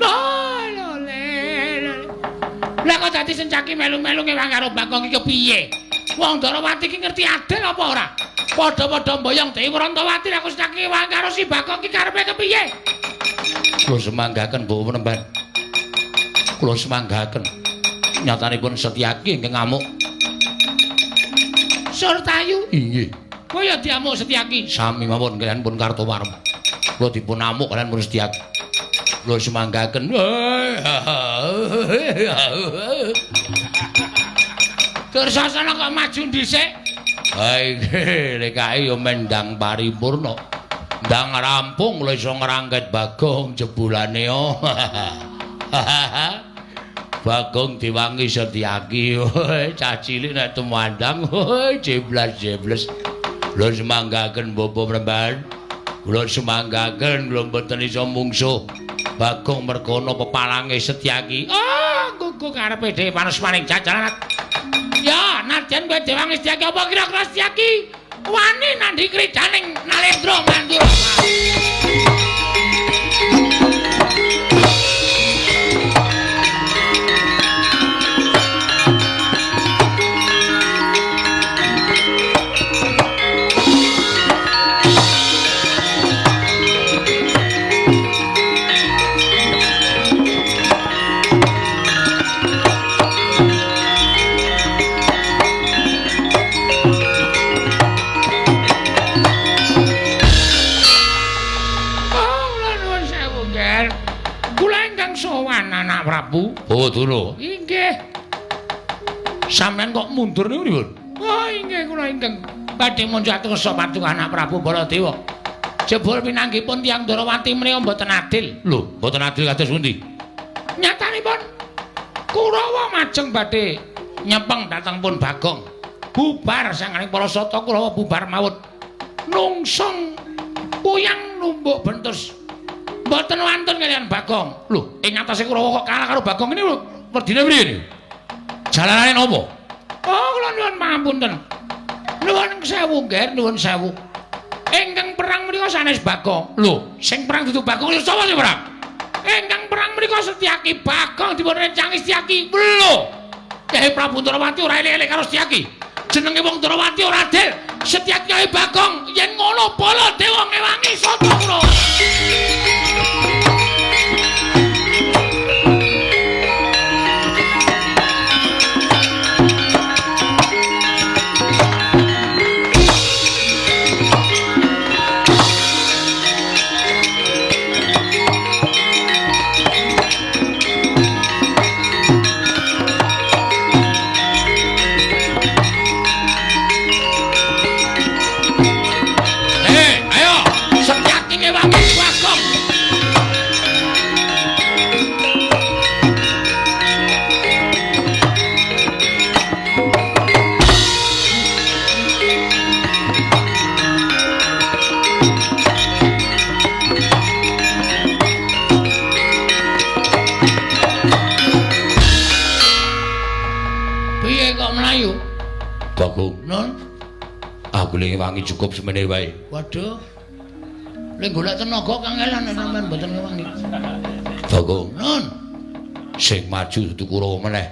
Speaker 1: Lah kok dadi Setyaki melu-melu ngewang karo Bagong iki kepiye? Wong Darawati iki ngerti adil apa ora? Padha-padha mboyong Dewi Wrantawati aku Setyaki ngewang karo si Bagong iki karepe kepiye? Kula semanggaken Bawa Penemban. Kula semanggaken. Nyatanipun Setyaki ingkang ngamuk. Surtayu? Inggih. Kaya diamuk Setyaki. Sami mawon kaliyan pun Kartowarma. Kula dipun amuk kaliyan pun Setyaki. Kula semanggaken. Kersasana kok maju dhisik. Ha iki lekae yo mendang paripurna. Ndang rampung kula iso ngrangket Bagong jebulane yo. Bagong diwangi Setyaki. Cah cilik nek tumandang jeblas-jebles. Kula semanggaken Bapak Penemban. Kula semanggaken kula mboten iso mungsuh Bagong merkono pepalange Setyaki. Gugu karepe dhewe panesmaning jajaran. Ya, nadyan kowe diwangi Setyaki apa kira-kira Setyaki wani nandhi kridaning Nalendra Mandura. Prabu Badara. Inggih. Sampeyan kok mundur niku pripun? Oh, inggih kula ingkang badhe munjatusa patung anak Prabu Baladewa. Jebul pinanggipun tiyang Darawati menika mboten adil. Lho, mboten adil kados pundi? Nyatanipun Kurawa majeng badhe nyepeng dhateng pun Bagong. Bubar sanganing para sata Kurawa bubar mawut. Nungsung kuyang numbuk bentus. Mboten wantun kaliyan Bagong. Lho, ing atase Kurawa kok kalah karo Bagong ini lho. Werdine priye niku? Jalanane napa? Oh, kula nuwun pangapunten. Nuwun sewu, nggih, nuwun sewu. Ingkang perang menika sanes Bagong. Lho, sing perang dudu Bagong lho sapa sing perang? Ingkang perang menika Setyaki. Bagong dipun rencangi Setyaki. Lho. Kyai Prabu Darawati ora elek-elek karo Setyaki. Jenenge wong Darawati ora adil. Setyaki ae Bagong. Yen ngono Baladewa ngewangi sata Kurawa. Bagong, non. Aku lengi wangi cukup semene wae. Waduh. Lek golek tenaga kangelan sampean mboten ngewangi. Bagong, non. Sing maju dudu Kurawa meneh.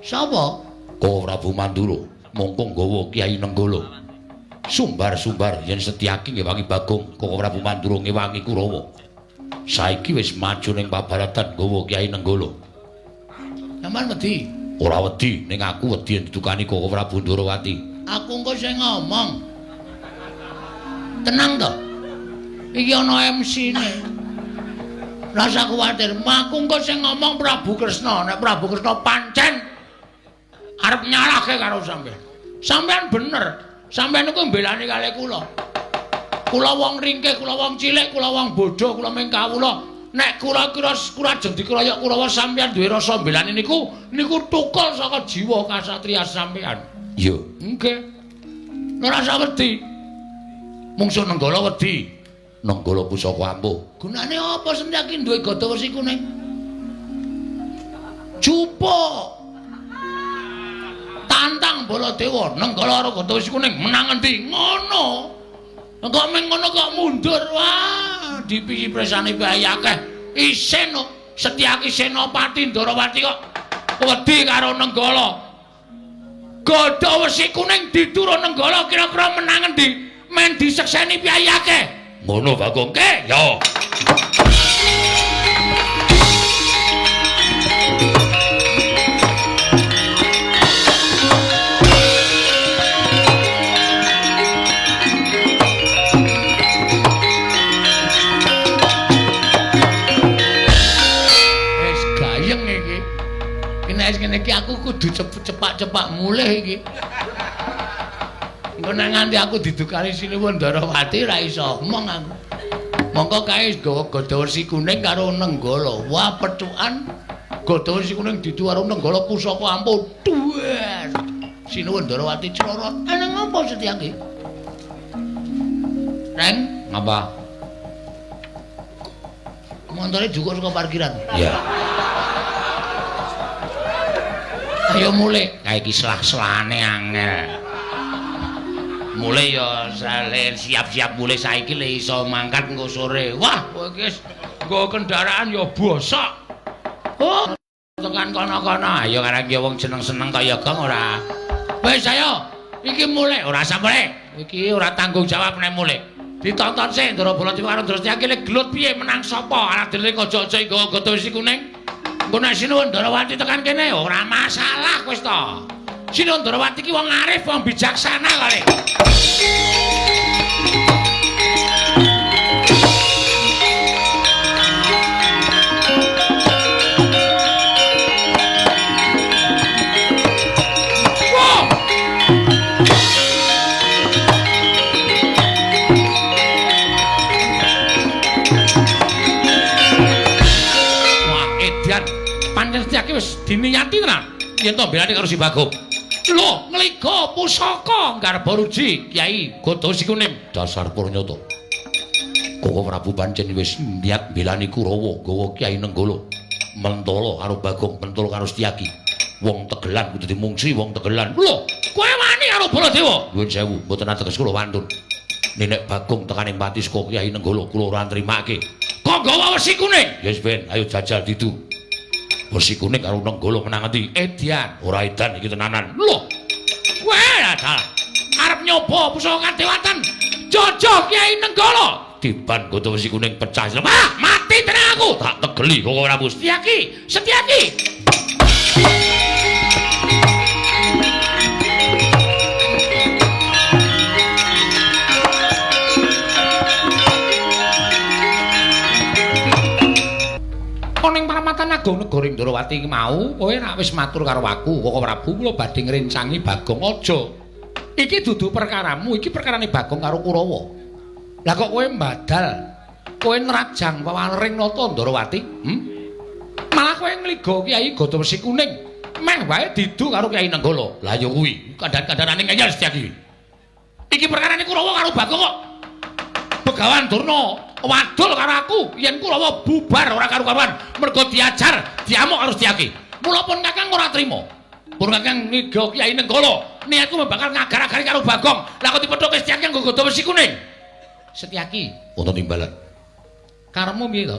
Speaker 1: Sapa? Kowe Prabu Mandura, mongkong gawa Kyai Nenggala. Sumbar-sumbar yen Setyaki ngewangi Bagong, Kowe Prabu Mandura ngewangi Kurawa. Saiki wis maju ning pabaratan gawa Kyai Nenggala. Sampeyan wedi? Ora wedi, ning aku wedi yen didukani Koko Prabu Darawati. Aku engko sing ngomong. Tenang to. Iki ana MC-ne. Ora usah kuwatir, aku engko sing ngomong Prabu Kresna. Nek Prabu Kresna pancen arep nyalahke karo sampean. Sampean bener. Sampean niku mbelani kalih kula. Kula wong ringkih, kula wong cilik, kula wong bodho, kula ming kawula. nek kira-kira kurajeng dikeroyok Kurawa sampeyan duwe rasa mbelani niku tukul saka jiwa kasatriyan sampeyan. Iya, nggih. Ora usah wedi. Mungsuh Nenggala wedi. Nenggala pusaka ampuh. Gunane apa Setyaki duwe gada wesi kuning? Jupuk. Tantang Baladewa, Nenggala karo gada wesi kuning menang endi? Ngono. Kok meng ngono kok mundur. Wah, dipiki presane bayi akeh. Isin Setyaki Senopati Ndarawati kok wedi karo Nenggala. Gada wesi kuning diturun Nenggala kira-kira menang endi? Men disekseni piyayi akeh. Ngono Bagong ke? Ya. Wis gayeng iki. Nek ngene iki aku kudu cepak mulih iki. Engko nek nganti aku didukani Sinuwun Ndarawati ra iso omong aku. Mongko kae gawa gada wesi kuning karo Nenggala. Wah, pecukan gada wesi kuning ditu karo Nenggala pusaka ampuh. Dues. Sinuwun Ndarawati clorot. Ana ngopo Setyaki? Ren, ngapa? Montore jukur saka parkiran. Iya. Ayo mulih. Kae iki selah-selane angel. Mulai ya siap-siap mulai saiki le iso mangkat engko sore. Wah, kowe iki nggo kendaraan ya bosok. Oh, tekan kono-kono. Ayo karang ki wong seneng-seneng kaya gong ora. Wis ayo, iki mulai ora usah mulai. Iki ora tanggung jawab nek mulai. Ditonton sik Ndara Baladewa karo Ndara Setyaki le gelut piye menang sapa? Anak deling aja-aja nggawa gada wesi kuning. Engko nek Sinuwun Ndarawati tekan kene ora masalah wis to. Sinuwun Ndarawati ki wong arif, wong bijaksana kali. Wah, edan pancen Setyaki wis diniyati tenan yen to belane karo si Bagong. Lho, ngliga pusaka ngarep ruji Kyai Gada Wesi Kuning. Dasar Purnyata. Koko Prabu pancen wis niat belani Kurawa gawa Kyai Nenggala. Mentala karo Bagong, mentala karo Setyaki. Wong Tegelan kudu dimungsi wong Tegelan. Lho, kowe wani karo Baladewa? Nuwun sewu, mboten ateges kula wantun. Nek Bagong tekane pati saka Kyai Nenggala kula ora nrimake. Kok gawa wesi kuning? Yes, Ben, ayo jajal ditu. Wesi kuning karo Nenggala menang endi? Edian, ora edan iki tenanan. Lho. Weh, ada. Arep nyoba pusaka kadewatan. Jojo Kyai Nenggala. Diban gada wesi kuning pecah. Ah, mati tenan aku. Tak tegeli kok ora bus. Setyaki, Setyaki. Ning Paramatan Agung Negara Ndarawati iki mau kowe nek wis matur karo aku Koko Prabu kula badhe ngrencangi Bagong aja. Iki dudu perkaramu, iki perkarane Bagong karo Kurawa. Lah kok kowe mbadal, kowe nrajang pawaring nata Ndarawati? Malah kowe ngliga Kyai Gada Wesi Kuning. Meh wae didu karo Kyai Nenggala. Lah ya kuwi, kandhan-kandhanane ngeyel Setyaki. Iki perkarane Kurawa karo Bagong kok. Begawan Durna wadul karo aku yen Kurawa bubar ora karo-karuan mergo diajar diamuk karo Setyaki. Mula pun Kakang ora trima. Pun Kakang ngiga Kyai Nenggala niatku bakal ngagar-agari karo Bagong. Lah kok dipethoke Setyaki nggo Gada Wesi Kuning. Setyaki wonten timbalan. Karemu piye to?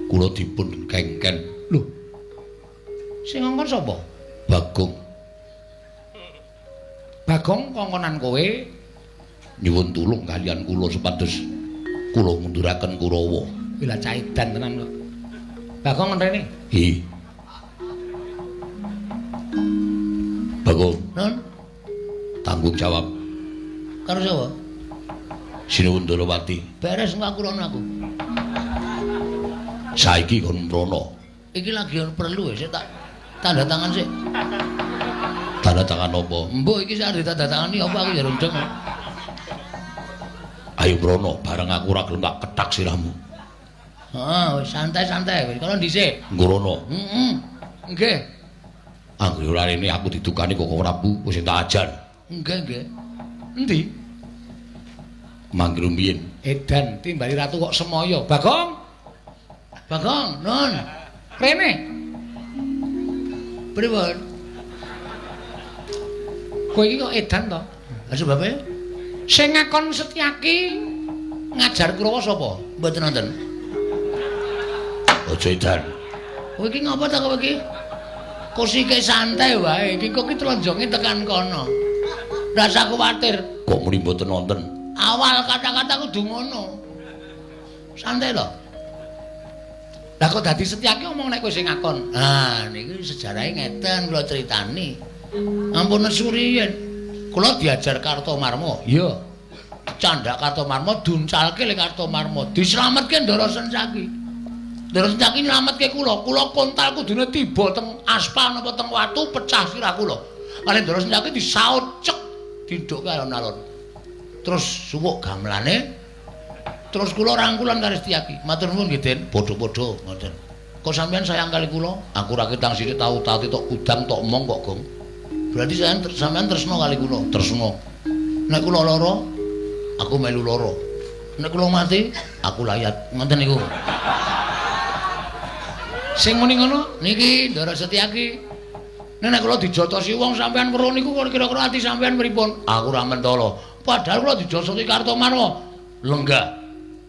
Speaker 1: Kula dipun kengken. Lho. Sing ngongkon sapa? Bagong. Bagong kongkonan kowe nyuwun tulung kalian kula supados kula munduraken Kurawa. Lah caidan tenan kok. Bagong ngenteni. Hi. Bagong. Nun. Tanggung jawab. Karo sapa? Sinuwun Ndarawati. Beres ngakurono aku. Saiki kon mrono. Iki lagi perlu sik tak tanda tangan sik. Tanda tangan apa? Mbok iki sak tanda tangani apa aku ya rendeng. Ayo Brono, bareng aku ora gelem tak ketak sirahmu.
Speaker 3: Wis santai-santai wis kono dhisik.
Speaker 1: Nggono.
Speaker 3: Heeh. Nggih.
Speaker 1: Anggere ora rene aku didukani Koko Prabu wis tak ajan.
Speaker 3: Nggih. Endi?
Speaker 1: Mangger mbiyen.
Speaker 3: Edan timbali ratu kok semoyo. Bagong. Bagong, Nun. Rene. Pripun? Kowe iki kok edan to? Lah sebabe? Sing ngakon Setyaki ngajar Kurawa sapa? Mboten wonten.
Speaker 1: Aja edan.
Speaker 3: Kowe iki ngapa ta kowe iki? Kusike santai wae. Iki kok ki tronjonge tekan kono. Ndak usah kuwatir.
Speaker 1: Kok muni mboten wonten?
Speaker 3: Awal kata-kata kudu ngono. Santai lho. Lah kok dadi Setyaki omong nek kowe sing ngakon. Ah, niki sejarahe ngeten kula critani. Ampun suriyen. Kula diajar Kartomarma. Iya. Candhak Kartomarma duncalke ling Kartomarma. Dislametke Ndara Setyaki. Ndara Setyaki nyelametke kula. Kula kontal kudune tiba teng aspal napa teng watu pecah sirah kula. Kali Ndara Setyaki disaut cek diduk alon-alon. Terus suwuk gamelane. Terus kula rangkulan karo Setyaki. Matur nuwun nggih, Den. Padha-padha ngoten. Kok sampean sayang kali kula? Aku ra ketang sithik tau tok udang tok omong kok, Gong. Berarti sampean tresno kali kula, tresno. Nek kula lara, aku melu lara. Nek kula mati, aku layat. Ngoten niku. Sing muni ngono niki Ndara Setyaki. Nek kula dijotosi wong sampean weruh niku kira-kira ati sampean pripun? Aku ra mentolo. Padahal kula dijotosi Kartomarma. Lenggah.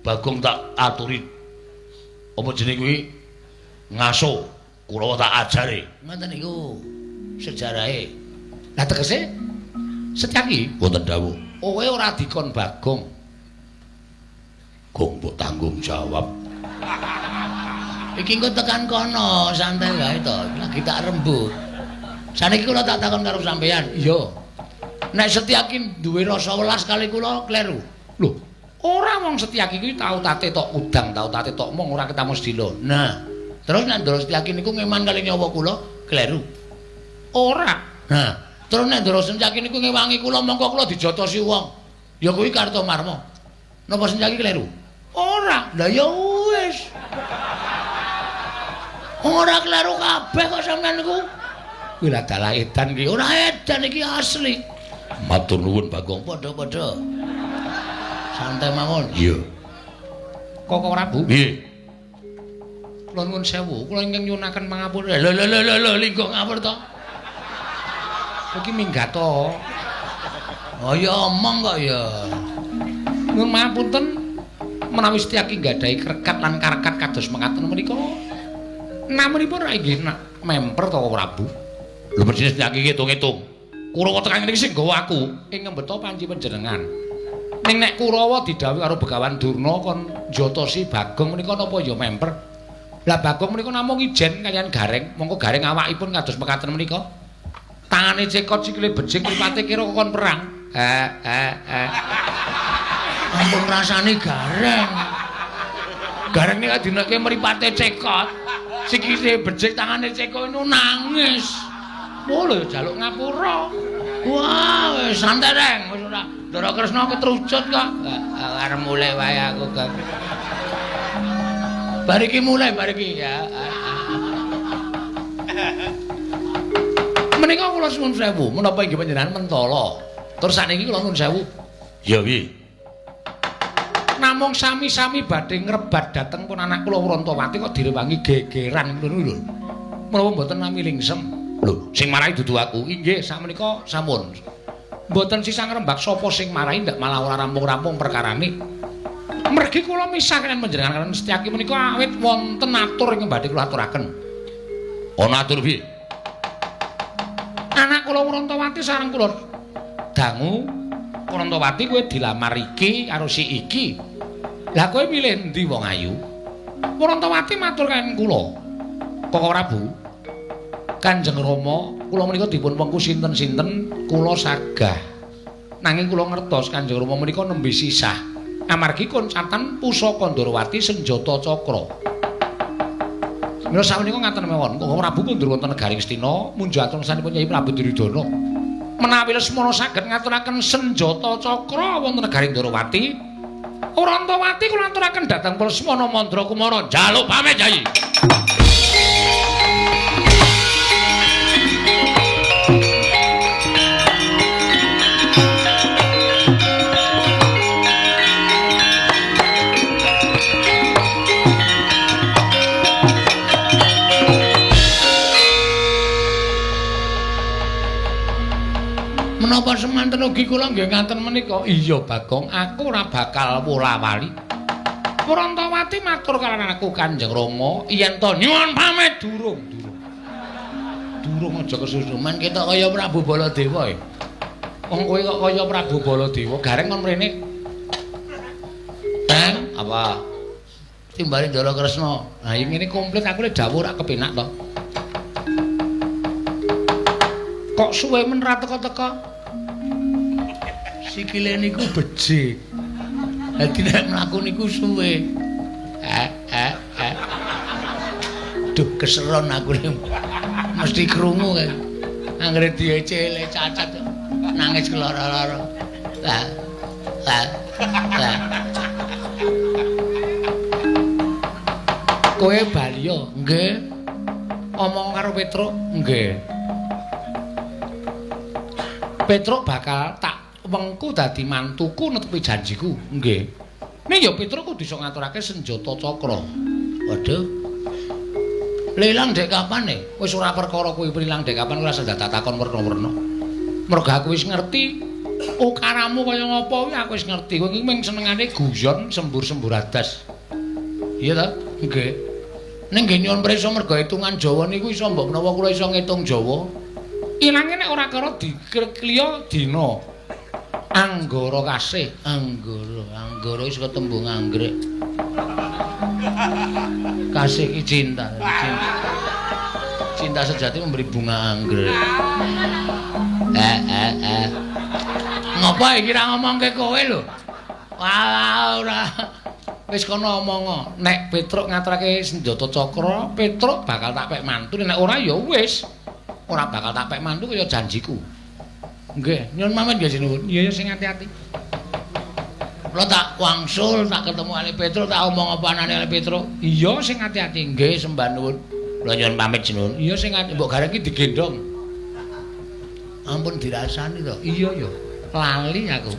Speaker 3: Bagong tak aturi. Apa jeneng kuwi? Ngaso. Kurawa tak ajari. Ngoten niku sejarahe. Lah tegese Setyaki
Speaker 1: Wonten dawuh.
Speaker 3: kowe ora dikon Bagong.
Speaker 1: Gong mbok tanggung jawab.
Speaker 3: Iki engko tekan kono, santai wae to. Lagi tak rembug. Saniki kula tak takon karo sampeyan. Iya. Nek Setyaki duwe rasa welas kali kula kleru. Lho, ora wong Setyaki kuwi tau tate tok udang, tau tate tok mong ora ketemu sedina. Nah, terus nek Ndara Setyaki niku ngeman kali nyawa kula kleru. Ora. Nah, terus nek Ndara Setyaki niku ngewangi kula mongko kula dijotosi wong. Ya kuwi Kartomarma. Napa Setyaki kleru? Ora. Lah ya wis. Ora kleru kabeh kok sampean niku. Kuwi lah dalah edan iki. Ora edan iki asli.
Speaker 1: Matur nuwun Bagong.
Speaker 3: Padha-padha. Santai mawon.
Speaker 1: Iya.
Speaker 3: Koko Prabu.
Speaker 1: Nggih.
Speaker 3: Kula nuwun sewu, kula ingkang nyuwunaken pangapura. Lho, linggo ngapur to. Iki minggat to. Oh ya omong kok ya. Nuwun pangapunten menawi Setyaki nggadahi krekat lan karekat kados mekaten menika. Namunipun ra inggih memper to Prabu.
Speaker 1: Lho mesti Setyaki ngitung-ngitung. Kurawa tekan niki sing nggawa aku.
Speaker 3: Ing ngembeta panci panjenengan. Ning nek Kurawa didhawuhi karo Begawan Durna kon njotosi Bagong menika napa ya memper. Lah Bagong menika namung ijen kaliyan Gareng, mongko Gareng awakipun kados mekaten menika. Tangane cekot sikile bejing mripate kira kon perang. Ampun rasane Gareng. Gareng nek dineke mripate cekot, sikile bejing tangane cekot itu nangis. Oh lho jaluk ngapura. Wah, wis santai reng, wis ora Ndara Kresna ketrucut kok. Arep mulai wae aku, Kang. Bar iki mulai ya. Menika kula suwun sewu, menapa inggih panjenengan mentala. Terus sakniki kula nuwun sewu.
Speaker 1: Ya wi.
Speaker 3: Namung sami-sami badhe ngrebat dhateng pun anak kula Wrantawati kok direwangi gegeran ngono lho. Menapa mboten nami lingsem?
Speaker 1: Lho, sing marahi dudu aku.
Speaker 3: Inggih, sakmenika sampun. Mboten sisa ngrembak sapa sing marahi ndak malah ora rampung-rampung perkarane. Mergi kula misah kalian panjenengan kalian Setyaki menika awit wonten atur ingkang badhe kula aturaken.
Speaker 1: Ana atur piye?
Speaker 3: Anak kula Wrantawati sareng kula dangu Wrantawati kowe dilamar iki karo si iki. Lah kowe milih endi wong ayu? Wrantawati matur kalian kula. Koko Prabu. Kanjeng Rama, kula menika dipun wengku sinten-sinten kula sagah. Nanging kula ngertos Kanjeng Rama menika nembe sisah. Amargi koncatan pusaka Ndarawati senjata cakra. Mila samenika ngaten mawon, Koko Prabu kundur wonten negaring Astina, munjuk atur sanipun Nyai Prabu Duryudana. Menawi Lesmana saged ngaturaken senjata cakra wonten negaring Ndarawati,
Speaker 1: Urantawati kula aturaken dhateng Lesmana Mandra Kumara njaluk pamit Yayi. Menapa semanten ugi kula nggih ngaten menika? Iya Bagong, aku ora bakal wola-wali. Urantawati matur kaliyan aku Kanjeng Rama, yen to nyuwun pamit durung. Durung aja kesusuman ketok kaya Prabu Baladewa. Wong kowe kok kaya Prabu Baladewa, gareng kon mrene. Apa? Timbali Ndara Kresna. Nah, yen ngene komplit aku le dawuh ora kepenak to. Kok suwe men ra teka-teka? Sikile niku becik. Dadi nek mlaku niku suwe. Duh keseron aku mesti krungu kae. Anggere diecele cacat nangis keloro-loro. Lah. Kowe bali yo? Nggih. Omong karo Petruk? Nggih. Petruk bakal tak wengku dadi mantuku netepi janjiku. Nggih. Ning ya Petruk kudu iso ngaturake senjata cakra. Waduh. Lelang dek kapan e? Wis ora perkara kuwi prilang dek kapan ora usah takon werna-werna. Mergo aku wis ngerti ukaramu kaya ngapa kuwi aku wis ngerti. Kowe iki mung senengane guyon sembur-sembur adas. Iya ta? Nggih. Ning nggih nyuwun prisa mergo hitungan Jawa niku iso mbok menawa kula iso ngitung Jawa. Ilange nek ora karo dikliya dina. Anggara kasih, anggara wis ketembung anggrek. Kasih iki cinta. Cinta sejati memberi bunga anggrek. Ngapa iki ra ngomongke kowe lho? Wah, ora. Wis kono omong. Nek Petruk ngaturake senjata cakra, Petruk bakal tak pek mantu. Nek ora ya wis. Ora bakal tak pek mantu kaya janjiku. Nggih, nyuwun pamit nggih sinuwun. Iya sing ati-ati. Kula tak wangsul, tak ketemu Ali Petruk, tak omong apa anane Ali Petruk. Iya sing ati-ati. Nggih, sembah nuwun. Kula nyuwun pamit sinuwun. Iya sing ati, mbok gareng iki digendong. Ampun dirasani to. Iya ya. Lali aku.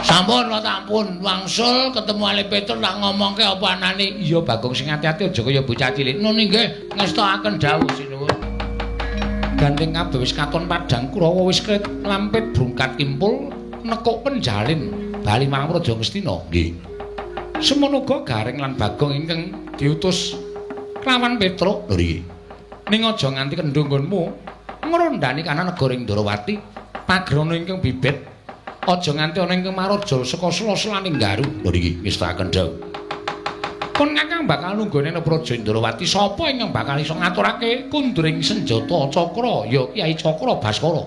Speaker 1: Sampun kula ampun wangsul ketemu Ali Petruk tak ngomongke apa anane. Iya Bagong sing ati-ati aja kaya bocah cilik. Nun nggih, ngestakaken dawuh sinuwun. Gandeng kabeh wis katon padhang Kurawa wis kret lampit brungkat kimpul nekuk penjalin bali marang Praja Ngastina. Nggih. Semono uga Gareng lan Bagong ingkang diutus kelawan Petruk. Lho nggih. Ning aja nganti kendho nggonmu ngrondani kana negara Indrawati pagrana ingkang bibit. Aja nganti ana ingkang maraja saka sela-sela ning Garu. Lho nggih wis tak kendhau. Kon Kakang bakal nunggone nang Praja Indrawati sapa ingkang bakal iso ngaturake kundring senjata cakra ya Kyai Cakra Baskara.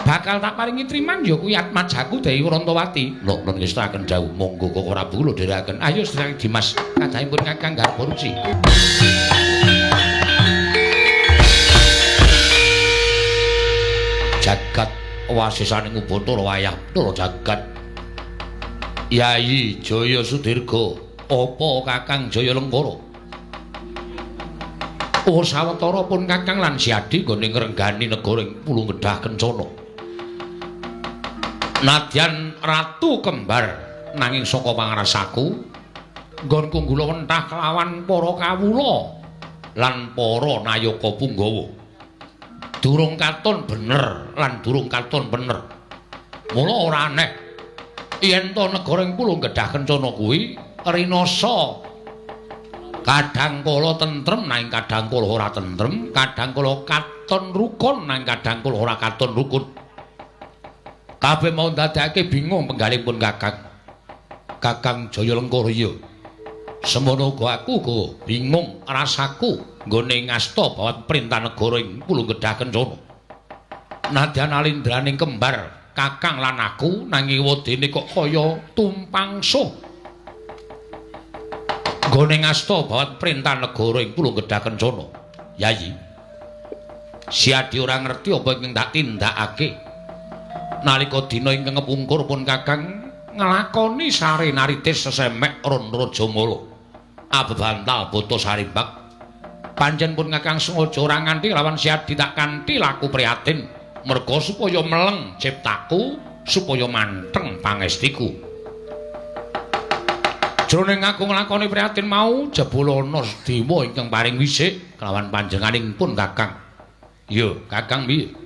Speaker 1: Bakal tak paringi triman ya kuwi Atmajaku Dewi Urantawati. Lho nun ngestaken dawuh monggo kok ora kula dherekaken. Ayo sedherek Dimas kadhahipun Kakang Garbaruci. Jagat wasisaning Ubatara wayah tur jagat. Yayi Jaya Sudirga apa Kakang Jaya Lengkara? Sawetara pun Kakang lan Siadi nggone ngrenggani negara ing Pulung Kedah Kencana. Nadyan ratu kembar nanging saka pangrasaku nggonku nggula wentah kelawan para kawula lan para nayaka Punggawa. Durung katon bener lan durung katon bener. Mula ora aneh yen to negara ing Pulung Kedah Kencana kuwi rinasa kadang kala tentrem nanging kadang kala ora tentrem, kadang kala katon rukun nanging kadang kala ora katon rukun. Kabeh mau ndadekake bingung penggalipun Kakang Jaya Lengkara iya. Semono uga aku go bingung rasaku nggone ngasta bawat perintah negara ing Pulung Kedah Kencana. Nadyan alindraning kembar Kakang lan aku nanging wedine kok kaya tumpang suh. Nggone ngasta bawat perintah negara ing Pulung Kedah Kencana. Yayi. Siadi ora ngerti apa ingkang tak tindakake. Nalika dina ingkang ngepungkur pun Kakang nglakoni sare naritis sesemek ron Rajamala abebantal boto sarimbak panjen pun Kakang sengaja ora nganti lawan siat ditak kanthi laku prihatin merga supaya meleng ciptaku supaya manteng pangestiku jroning aku nglakoni prihatin mau jebul ana dewa ingkang paring wisik kelawan panjenenganing pun Kakang yo Kakang piye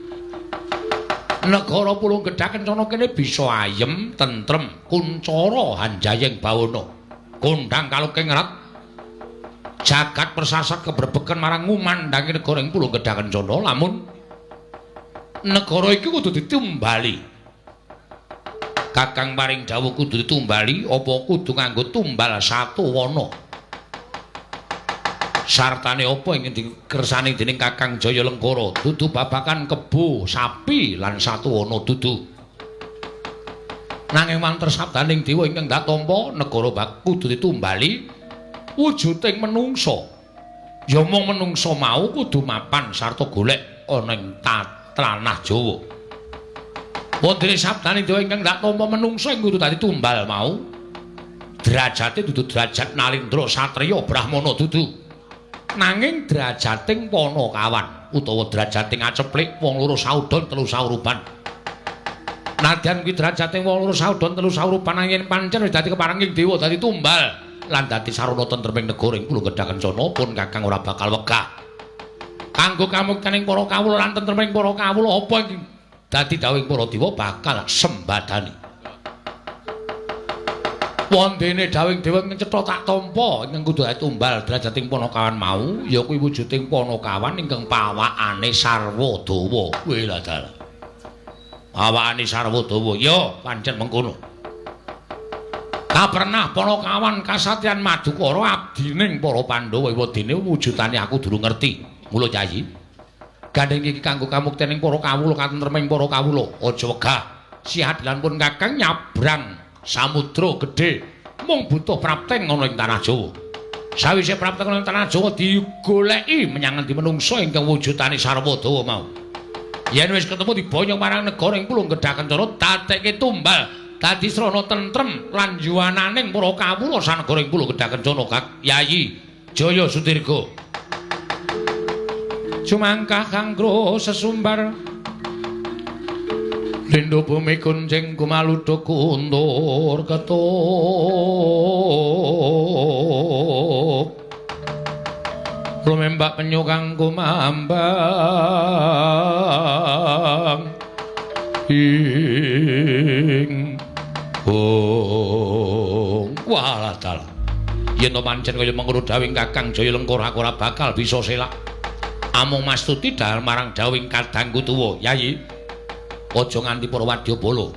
Speaker 1: negara Pulung Gedhah Kencana kene bisa ayem tentrem kuncara hanjayeng bawana kondhang kaluking rat jagat persasat keberbeken marang ngumandangi negara ing Pulung Gedhah Kencana lamun negara iki kudu ditumbali Kakang paring dawuh kudu ditumbali apa kudu nganggo tumbal satu wana sartane apa ingin dikersani dening Kakang Jaya Lengkara dudu babakan kebo sapi lan satu wana dudu nanging manter sabdaning dewa ingkang datampa negara kudu ditumbali wujuding menungsa ya mung menungsa mau kudu mapan sarta golek ana ing tanah Jawa wonten sabdaning dewa ingkang datampa menungsa ing kudu dadi tumbal mau derajate dudu derajat Nalindra satriya Brahmana dudu nanging derajating Panakawan utawa derajating aceplik wong loro saudon telu saurupan nadyan kuwi derajating wong loro saudon telu saurupan nanging pancen wis dadi keparenging dewa dadi tumbal lan dadi sarana tentreming negara ing Pulung Gedhah Kencana pun Kakang ora bakal wegah kanggo kamuktaning para kawula lan tentreming para kawula apa iki dadi dawuhing para dewa bakal sembadani wondene dawing dewa ing cetha tak tampa ingkang kudu tumbal derajating Panakawan mau ya kuwi wujuding Panakawan ingkang pawakane sarwa dawa kuwi lha dalah pawakane sarwa dawa ya pancen mengkono kapernah Panakawan kasatriyan Madukara abdining para Pandhawa wedine wujudane aku durung ngerti mula Yayi gandeng iki kanggo kamuktening para kawula katentreming para kawula aja wegah siadilan pun Kakang nyabrang samudra gedhe mung butuh prapteng ana ing tanah Jawa sawise prapteng ana ing tanah Jawa digoleki menyang endi menungsa ingkang wujudane sarwa dawa mau yen wis ketemu dibonyong marang negara ing Pulung Gedhah Kencana dadekke tumbal dadi srana tentrem lan yuwananing para kawula sanegara ing Pulung Gedhah Kencana Kak Yayi Jaya Sudirga cumangkah kanggo sesumbar Lindho bumi kunjing kumaludha kundur ketup lumembak penyu kang kumambang ing walah dalah yen to pancen kaya mengkono dawing Kakang Jaya Lengkara aku ora bakal bisa selak amung mastuti dahar marang dawing kadangku tuwa Yayi aja nganti para wadyabala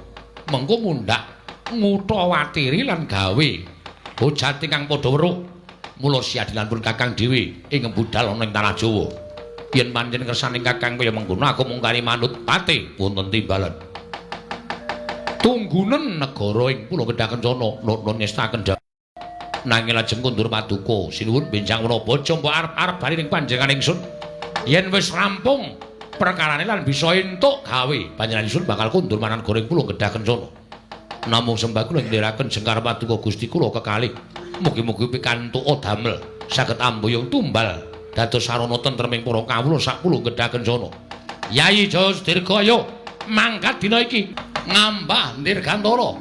Speaker 1: mengko mundhak ngutawatiri lan gawe hojat ingkang padha weruh mula siadilan pun Kakang dhewe ing budal ana ing tanah Jawa yen pancen kersaning Kakang kaya mengkono aku mung kari manut pate wonten timbalan tunggunen negara ing Pulung Gedhah Kencana nun ngestaken nanging lajeng kundur paduka sinuwun benjang Wrabaja mbok arep-arep bali ning panjenengan ingsun yen wis rampung perkarane lan bisa entuk gawe panjenengan ingsun bakal kundur marang goreng Pulung Gedhah Kencana namung sembah kula ndherekaken jengkar paduka Gusti kula kekalih mugi-mugi pikantuk damel saged ambuyung tumbal dados sarana tentreming para kawula sak Pulung Gedhah Kencana Yayi Jaya Sudirga ayo mangkat dina iki ngambah Dirgantara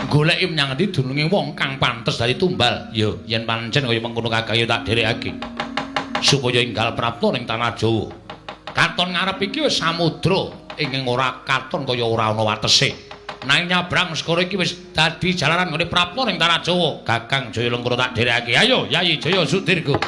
Speaker 1: goleki menyang endi dununging wong kang pantes dadi tumbal ya yen pancen kaya mengkono kagayo tak dherekake supaya enggal prapta ning tanah Jawa katon ngarep iki wis samudra ingkang ora katon kaya ora ana watese nang nyabrang segara iki wis dadi jalaran nggone prapta ning tanah Jawa Kakang Jaya Lengkara tak dherekake ayo Yayi Jaya Sudirga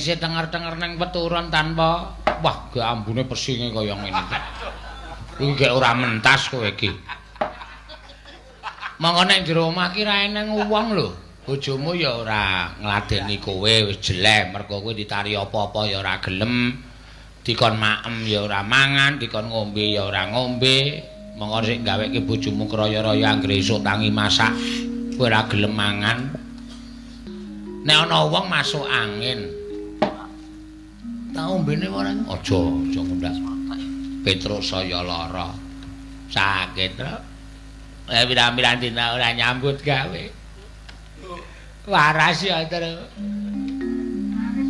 Speaker 3: isih tenger-tenger ning peturun tanpa wah ge ambune pesinge kaya ngene iki. Iki gek ora mentas kowe iki. Monggo nek jero omah ki ra eneng wong lho. Bojomu ya ora ngladeni kowe wis jelek mergo kowe ditari apa-apa ya ora gelem. Dikon maem ya ora mangan, dikon ngombe ya ora ngombe. Monggo sik gaweke bojomu kraya-raya anggere esuk tangi masak, kowe ora gelem mangan. Nek ana wong masuk angin. Tak ombene ora. Aja ngundang. Petrus saya lara. Sakit, Tru. Pirang-pirang dina ora nyambut gawe. Waras ya, Tru.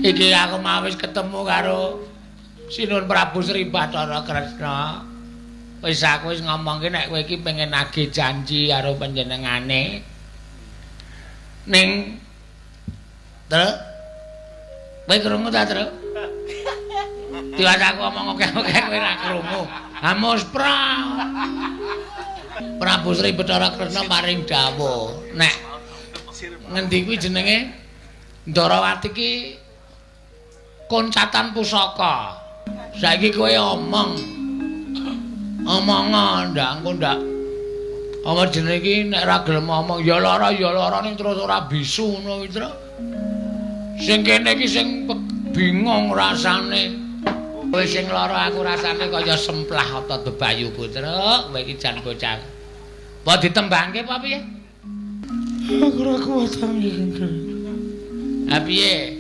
Speaker 3: Iki aku mau wis ketemu karo Sinun Prabu Sri Bathara Kresna. Wis aku wis ngomongke nek kowe iki pengen nagih janji karo panjenengane. Ning Tru. Kowe krungu ta, Tru? Diwas aku ngomong oke-oke kowe ora krungu. Hamus Prabu Sri Bathara Kresna paring dawuh nek ngendi kuwi jenenge Ndarawati ki koncatan pusaka. Saiki kowe omong ndak engko ndak apa jenenge iki nek ora gelem omong ya lara ning terus ora bisu ngono kuwi, Tru. Sing kene iki sing bingung rasane. Kowe sing lara aku rasane kaya semplah ata debayuku, Tru. Kowe iki jan bocah. Apa ditembangke apa piye?
Speaker 4: Aku ora kuat tangi.
Speaker 3: Ha piye?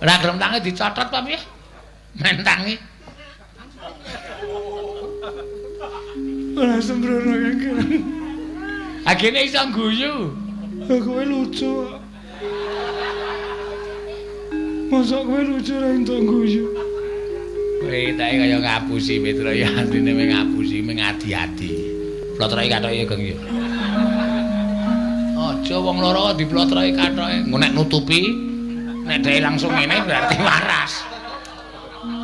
Speaker 3: Ora gelem tangi dicotot apa piye? Men tangi.
Speaker 4: Ora sembrono kan.
Speaker 3: Agene iso guyu.
Speaker 4: Kowe lucu. Masa kowe lucu ra entuk guyu.
Speaker 3: Kowe tak kaya ngapusi Mitra ya artine mung ngapusi mung adi-adi. Plotroke kathoke Geng ya. Aja wong loro diplotroke kathoke. Engko nek nutupi nek dhek langsung ngene berarti waras.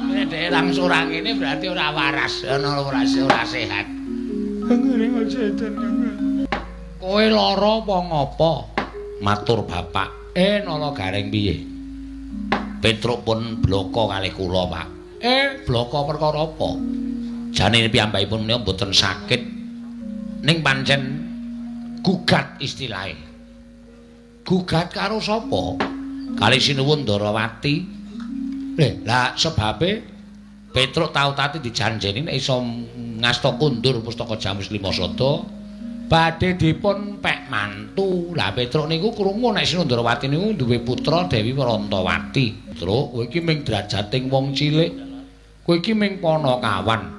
Speaker 3: Nek dhek langsung ora ngene berarti ora waras, ana ora sehat.
Speaker 4: Anggere aja edan.
Speaker 3: Kowe lara apa ngopo? Matur Bapak. Nala Gareng piye? Petruk pun bloko kalih kula, Pak. Bloko perkara apa? Jane piyambakipun menika mboten sakit. Ning pancen gugat istilahe. Gugat karo sapa? Kalih Sinuwun Ndarawati. Lah sebabe Petruk tau tati dijanjeni nek iso ngasta kundur pustaka Jamus Lima Sada badhe dipun pek mantu. Lah Petruk niku krungu nek Sinuwun Ndarawati niku duwe putra Dewi Warantawati. Truk, kowe iki ming drajating wong cilik. Kowe iki ming Panakawan.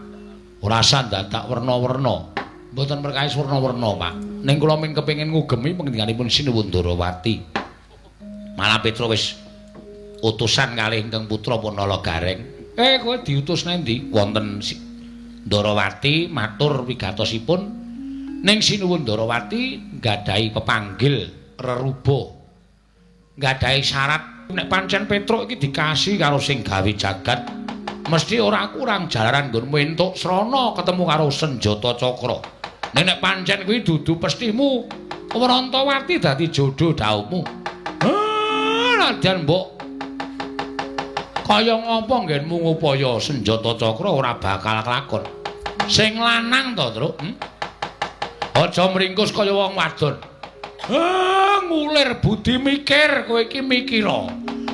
Speaker 3: Ora usah dadak werna-werna. Mboten perkawis werna-werna, Pak. Ning kula ming kepengin ngugemi pangendikaanipun Sinuwun Ndarawati. Malah Petruk wis utusan kalih ingkang putra Punala Gareng. Kowe diutus nendi? Wonten Ndarawati matur wigatosipun ning Sinuwun Ndarawati nggadahi pepanggil reruba. Nggadahi syarat nek pancen Petruk iki dikasih karo sing gawe jagat, mesti ora kurang jalaran nggonmu entuk srana ketemu karo senjata cakra. Nek pancen kuwi dudu pestimu, Warantawati dadi jodoh daumu. Nadyan mbok kaya ngapa nggenmu ngupaya senjata cakra ora bakal kelakon. Sing lanang to, Truk. Aja mringkus kaya wong wadon. Ngulir budi mikir, kowe iki mikira.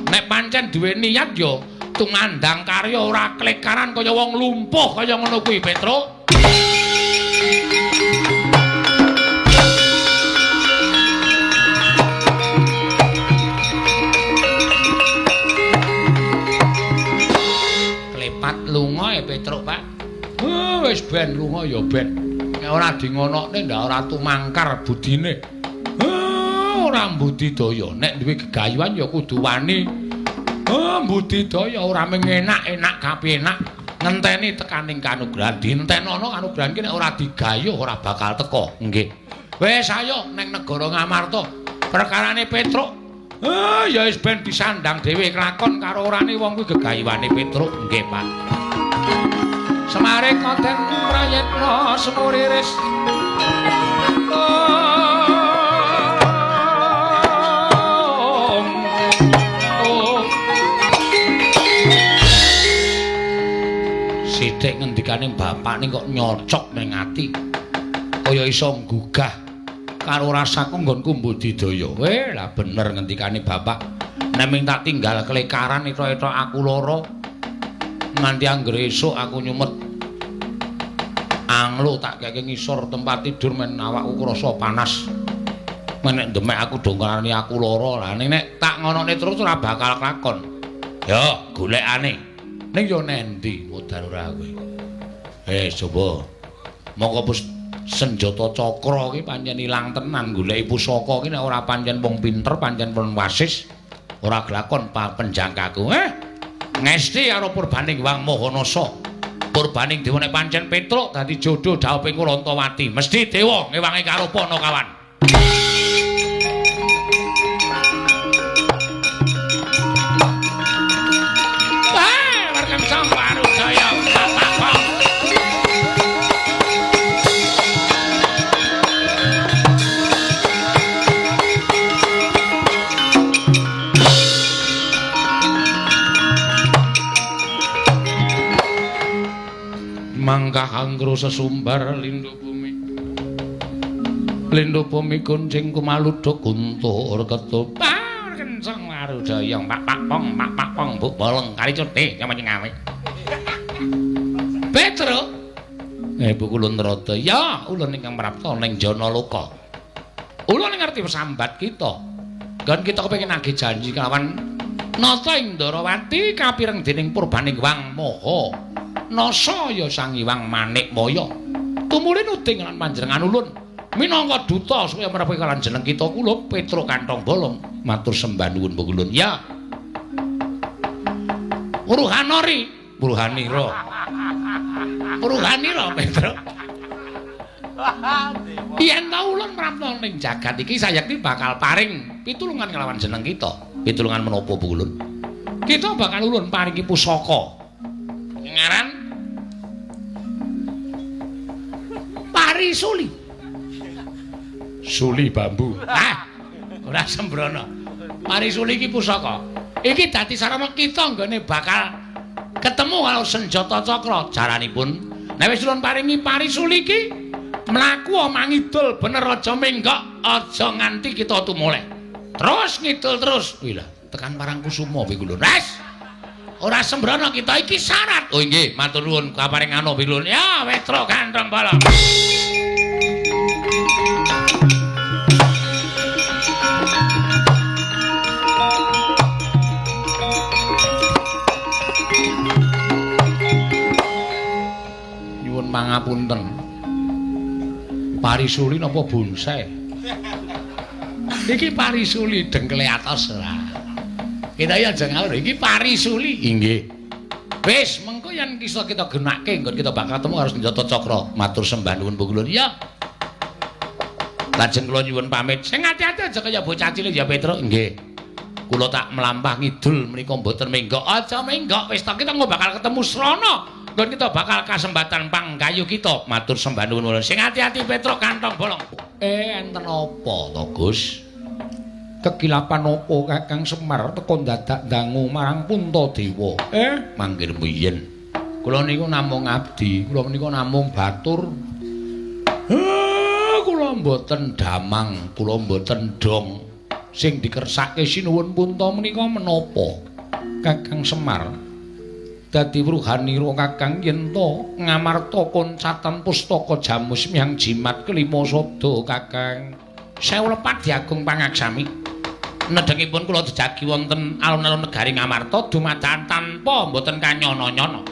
Speaker 3: Nek pancen duwe niat ya tumandang karya ora klekaran kaya wong lumpuh kaya ngono kuwi, Petruk. Klepat lunga ya Petruk, Pak. Wis ben lunga ya ben. Nek ora dingonokne ndak ora tumangkar budine. Ora mbudidaya. Nek duwe gegayuhan ya kudu wani. Mbudidaya ora mung enak-enak kapenak. Ngenteni tekaning kanugrahan. Dintenana kanugrahan ki nek ora digayuh ora bakal teka. Nggih. Wis ayo ning negara Ngamarta. Perkarane Petruk. Ya wis ben disandang dhewe kelakon karo orane wong kuwi gegayuhane Petruk. Nggih, Pak. Semare konten prayitna semuriris.
Speaker 1: Dek ngendikane bapak ning kok nyocok ning ati. Kaya iso nggugah karo rasaku nggonku mbudidaya. Lah bener ngendikane bapak. Nek ming tak tinggal kelekaran ito-ito aku lara. Nganti anggere esuk aku nyumet. Anglo tak keke ngisor tempat tidur men awakku krasa panas. Menek demek aku dongkarani aku lara. Lah nek tak ngonone terus ora bakal lakon. Ya, golekane. Ning yo nendi modal ora kowe. Coba. Monggo pus senjata cakra iki pancen ilang tenan goleki pusaka iki nek ora pancen wong pinter, pancen wong wasis, ora glakon penjangkaku. Ngesti karo Purbaning Wang Mahanasa. Purbaning dewa nek pancen Petruk dadi jodoh dhawuhing Kurantawati, mesti dewa ngewangi karo Panakawan. Mangkah anggro sesumbar lindhu bumi kuncing kumaluduk guntur ketupat kencang marudayang pak pong buk bolong kali cuti nyamanya ngawe Petro Bu Kulun Rada ya ulun ingkang prapta ning jana loka ulun ngerti pesambat kita kan kita kepengin nagih janji kelawan nata ing Ndarawati kapireng dening Purbaning Wang Maha Nasa ya Sang Hyang Manikmaya tumulin uding lan panjenengan ulun minangka duta supaya merepi kalan jeneng kita kula Petruk Kantong Bolong matur sembah nuwun Bu Kulun ya Puruhanira Petruk yen ta ulun prapta ning jagat iki sayekti bakal paring pitulungan kelawan jeneng kita pitulungan menapa Bu Kulun kita bakal ulun paringi pusaka ngaran Parisuli Suli bambu ora sembrono Parisuli iki pusaka iki dadi sarana kita nggone bakal ketemu karo senjata cakra jaranipun nek wis ulun paringi Parisuli iki mlaku mangidul bener aja menggok aja nganti kita tumoleh terus ngidul terus wih lah tekan Parangkusuma kowe Kulun ora sembrono kita iki syarat. Oh nggih, matur nuwun kaparingana Pilun. Ya, Petruk Kantong Bolong. Nyuwun pangapunten. Parisuli napa bonsai? Iki Parisuli dengkele atos ora. Kita ya aja ngawur iki Parisuli. Inggih. Wis mengko yen bisa kita genake engko kita bakal ketemu harus senjata cakra. Matur sembah nuwun Bu Kulun. Ya. Lajeng kula nyuwun pamit. Sing ati-ati aja kaya bocah cilik ya Petruk. Nggih. Kula tak melampah ngidul menika mboten menggok. Aja menggok wis ta kita bakal ketemu srana. Engko kita bakal kasembatan panggayu kita. Matur sembah nuwun. Sing ati-ati Petruk Kantong Bolong. Enten apa to, Gus? Kekilapan apa Kakang Semar teka dadak dangu marang Puntadewa? Mangkir mbiyen. Kula niku namung abdi, kula menika namung batur. Kula mboten damang, kula mboten dong. Sing dikersake sinuwun Punta menika menapa? Kakang Semar dadi Wruhanira Kakang yen to ngamarta koncatan pustaka Jamus Miang Jimat kelima sada Kakang. Sewu lepat diagung pangaksami. Nedhengipun kula dejagi wonten alun-alun negari Ngamarta dumadakan tanpa mboten kanyana-nyana.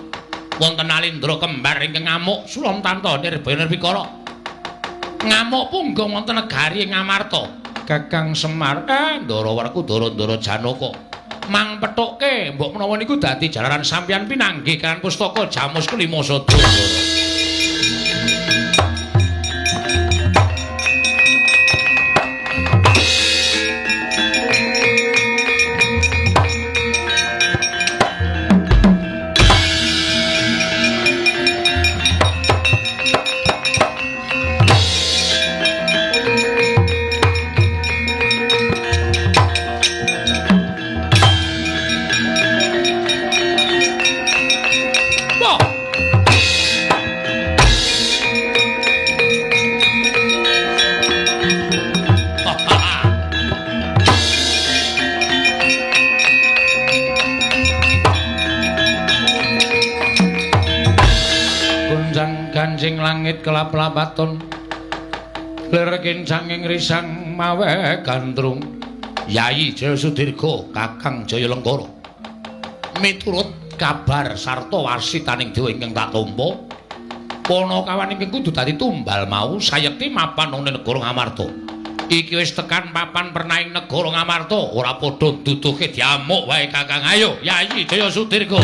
Speaker 1: Wonten Alindra kembar ingkang ngamuk sulon tanto nirbaya nirwikara. Ngamuk punggung wonten negari Ngamarta. Kakang Semar, Ndarawarku Ndara Janaka. Mang pethuke mbok menawa niku dadi jalaran sampeyan pinanggih kan pustaka Jamus kelima sada. ganjing langit kelap-lapaton lir kincang ing risang mawe gandrung Yayi Jaya Sudirga Kakang Jaya Lenggara miturut kabar sarta wasitaning dewa ingkang tak tampa Panakawan ingkang kudu dadi tumbal mau sayekti mapan ing negara Ngamarta iki wis tekan papan pernaing negara Ngamarta ora padha duduhke diamuk wae Kakang ayo Yayi Jaya Sudirga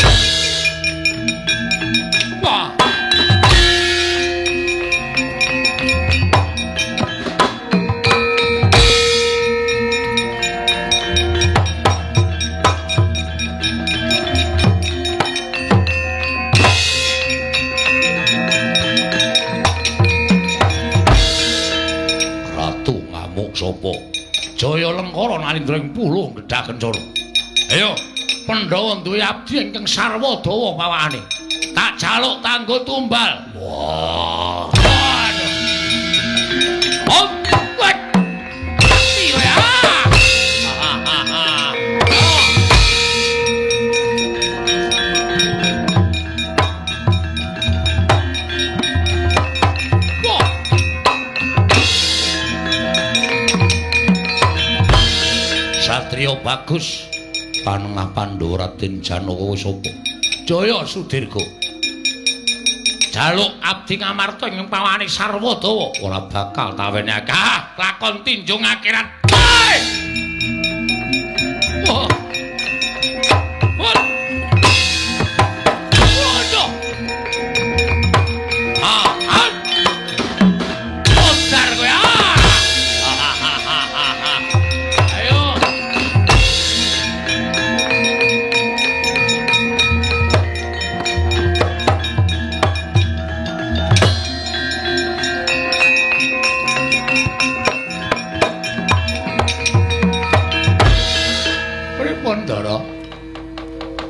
Speaker 1: wah sapa Jaya Lenggara nalindring puluh gedha kencana ayo Pandhawa duwe abdi ingkang sarwa dawa pawakane tak jaluk tanggo tumbal wah Satrio bagus panengah Pandhawa Raden Janaka wis apa Jaya Sudirga jaluk abdi Ngamarta ing pawakane sarwa dawa ora bakal tawene akeh lakon tinjung akhirat wah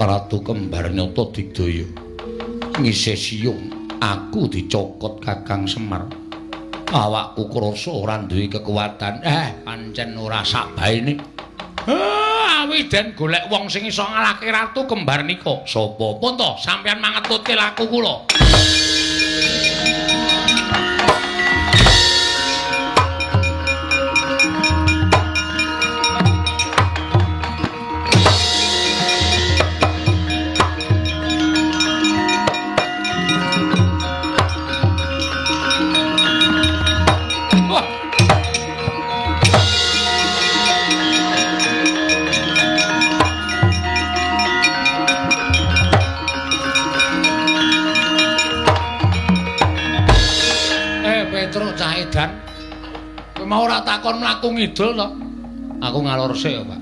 Speaker 1: Ratu Kembar Nyata Digdaya ngisih siyung aku dicokot Kakang Semar awakku krasa ora duwe kekuatan pancen ora sak baene awiden golek wong sing iso ngalahke Ratu Kembar nika sapa pun to sampeyan mangetutke laku kula Edan kowe mau ora takon mlaku ngidul to aku ngalor sik ya Pak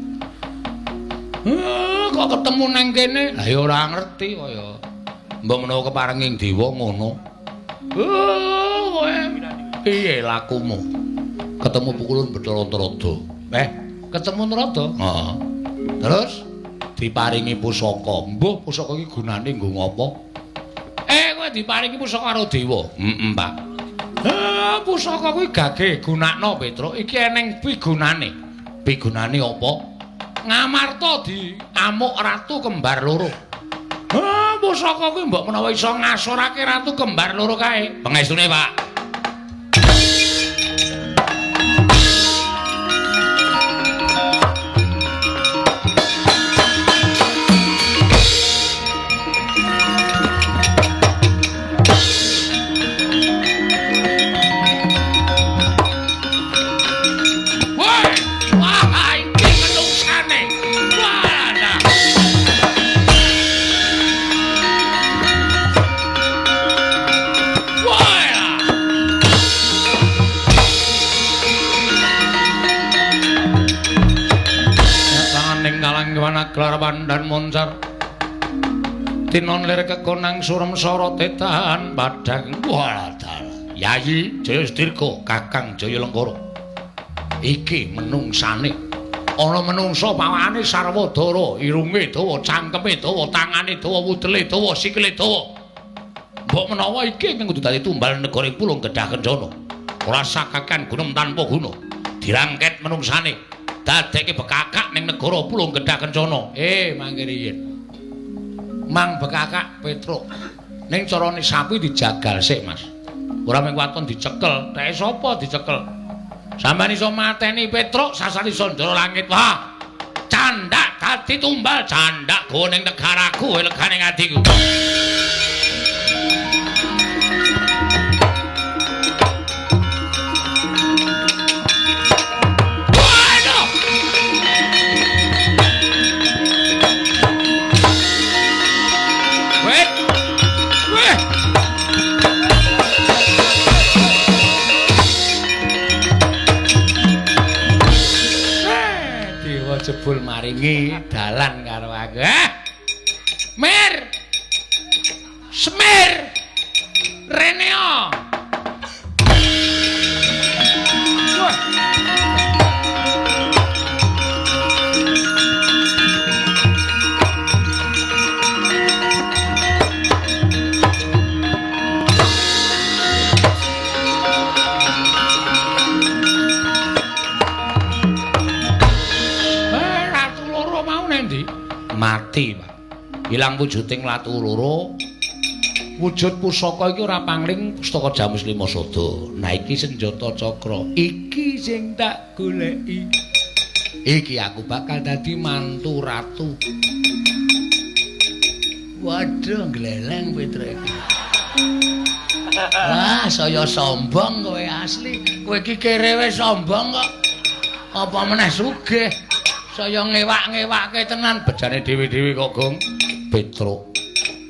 Speaker 1: kok ketemu nang kene lah ya ora ngerti kaya mbok menawa keparenging dewa ngono kowe piye lakumu ketemu pukulun Bathara Antarada ketemu Antarada heeh terus diparingi pusaka mbuh pusaka iki gunane nggo ngopo kowe diparingi pusaka karo dewa Pak pusaka kuwi gage gunakno Petruk iki eneng pigunane pigunane apa Ngamarta diamuk Ratu Kembar loro pusaka kuwi mbok menawa iso ngasorake Ratu Kembar loro kae pangestune Pak Gelar Pandan Moncar tinon lir kekonang surem sara tetahan padhang waladal Yayi Jaya Sudirga Kakang Jaya Lenggara iki menungsane ana menungsa pawakane sarwa dara irunge dawa cangkeme dawa tangane dawa wudele dawa sikile dawa mbok menawa iki ingkang kudu dadi tumbal negara Pulung Gedhah Kencana ora sakakan gunung tanpa guna dirangket menungsane dadekke bekakak ning negara Pulung Gedhah Kencana. Mangke riyen. Mang bekakak Petruk. Ning carane sapi dijagal sik, Mas. Ora mung waton dicekel, teke sapa dicekel? Sampeyan iso mateni Petruk sasari Sandara Langit. Wah. Candak dadi tumbal, candak go ning negaraku, legane atiku. Jebul maringi dalan karo aku. Mir. Semir. Reneo. Mati, Pak. Ilang wujuding Ratu loro. Wujud pusaka iki ora pangling Pustaka Jamus Lima Sada. Nah iki senjata cakra. Iki sing tak goleki. Iki aku bakal dadi mantu ratu. Waduh, gleleng Petruk. Wah, saya sombong kowe asli. Kowe iki kerewe sombong kok. Apa meneh sugih. Saya ngewak-ngewakke tenan bejane dhewe-dhewe kok, Gong. Petruk.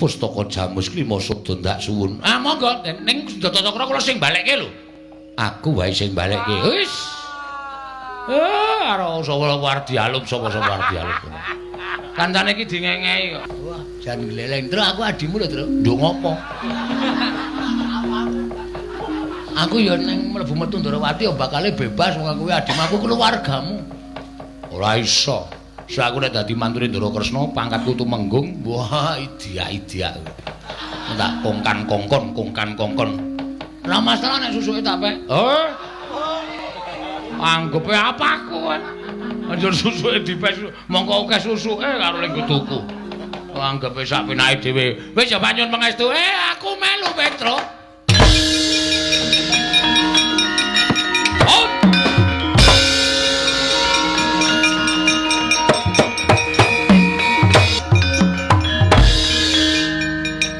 Speaker 1: Pustaka Jamus Lima Sada ndak suwun. Ah, monggo ning senjata cakra kula sing balekke lho. Aku wae sing balekke. Wis. Karo sapa wardi alum sapa-sapa wardi alum. Kancane iki dingengei kok. Wah, jan gleleng. Terus aku adimu lho, Tru. Nduk ngopo? Aku ya ning mlebu metu Ndarawati ya bakale bebas wong kuwi adimu aku keluargamu. Ora iso. Sak aku nek dadi mantune Ndara Kresna pangkatku tumenggung. Wah, idia-idia. Tak kongkan-kongkon. Ora masalah nek susuke tak pek. Anggepe apa aku kan? Anjur susuke dipes mongko akeh susuke karo ning tuku. Anggepe sak penake dhewe. Wis ya panyun pangestu. Aku melu Petruk.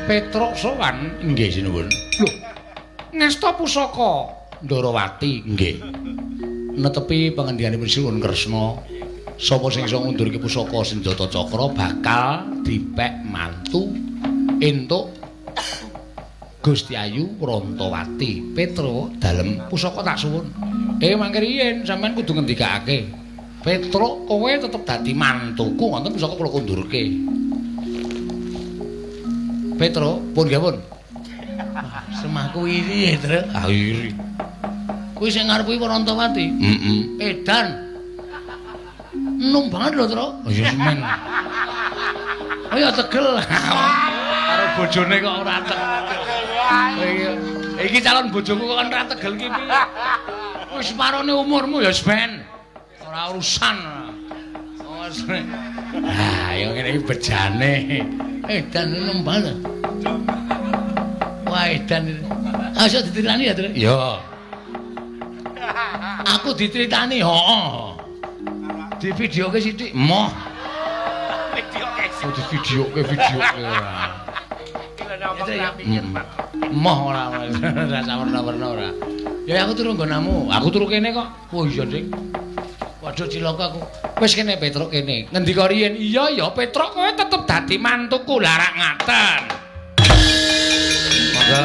Speaker 1: Petruk sowan nggih sinuwun. Lho. Ngesta pusaka Ndarawati nggih. Netepi pangendikaning Sinuwun Kresna, sapa sing iso ngundurke pusaka senjata cakra bakal dipek mantu entuk Gusti Ayu Rantawati. Petruk dalem pusaka tak suwun. Mangke riyen sampean kudu ngendikake. Petruk kowe tetep dadi mantuku wonten pusaka kula kundurke. Petruk, pun nggih pun. Semahku iri ya, Tru. Ah iri. Kuwi sing ngarep kuwi Rantawati. Edan. Enom banget lho, Tru. Oh ya semen. Oh ya tegel. Karo bojone kok ora tegel. Iki calon bojoku kok ora tegel ki piye? Wis separone umurmu ya semen. Ora urusan. Ah, ya ngene iki bejane. Edan enom banget. Wah, edan. Aja ditirani ya, Tru? Ya. Aku dicritani, heeh. Di videoke sithik, moh. Di videoke. Moh ora rasa warna-warna ora. Ya aku turu nggonamu. Aku turu kene kok. Oh iya, Dik. Waduh cilaka aku. Wis kene Petruk kene. Ngendika riyen, "Iya ya Petruk kowe tetep dadi mantuku." Larak ngaten. Monggo.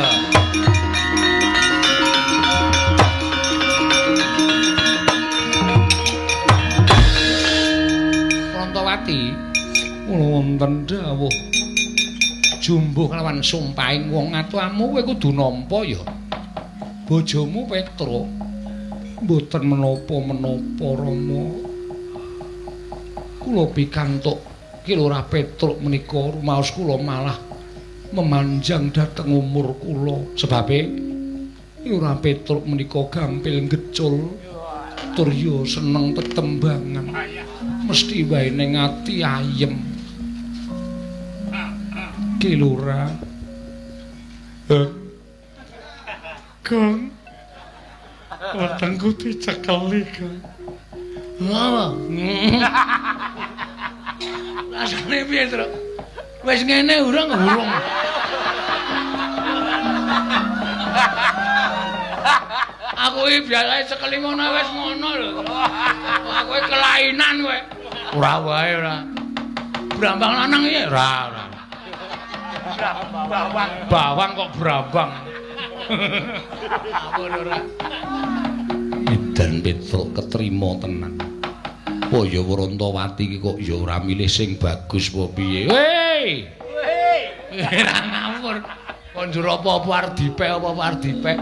Speaker 1: Rantawati, kula wonten dawuh jumbuh kelawan sumpahing wong atuamu kowe kudu nampa ya. Bojomu Petruk mboten menapa-menapa Rama. Kula pikantuk Kilora Petruk menika rumaos kula malah memanjang dhateng umur kula. Sebabe Kilora Petruk menika gampil gecul tur ya seneng tetembangan. Mesti wae ning ati ayem. Kilora.
Speaker 4: Gong. Wetengku dicekeli, Gong.
Speaker 3: Ngapa? Rasane piye, Tru? Wis ngene urung. Aku iki biasae cekeli ngono wis ngono lho. Aku iki kelainan kowe. Ora wae ora. Brambang lanang iki ora. Bawang kok brambang. Aku ora. Edan Petruk ketrima tenan. Oh ya Wrontowati iki kok ya ora milih sing bagus apa piye. Hei. Ora ngawur. Kon njur apa-apa arep dipek apa-apa arep dipek.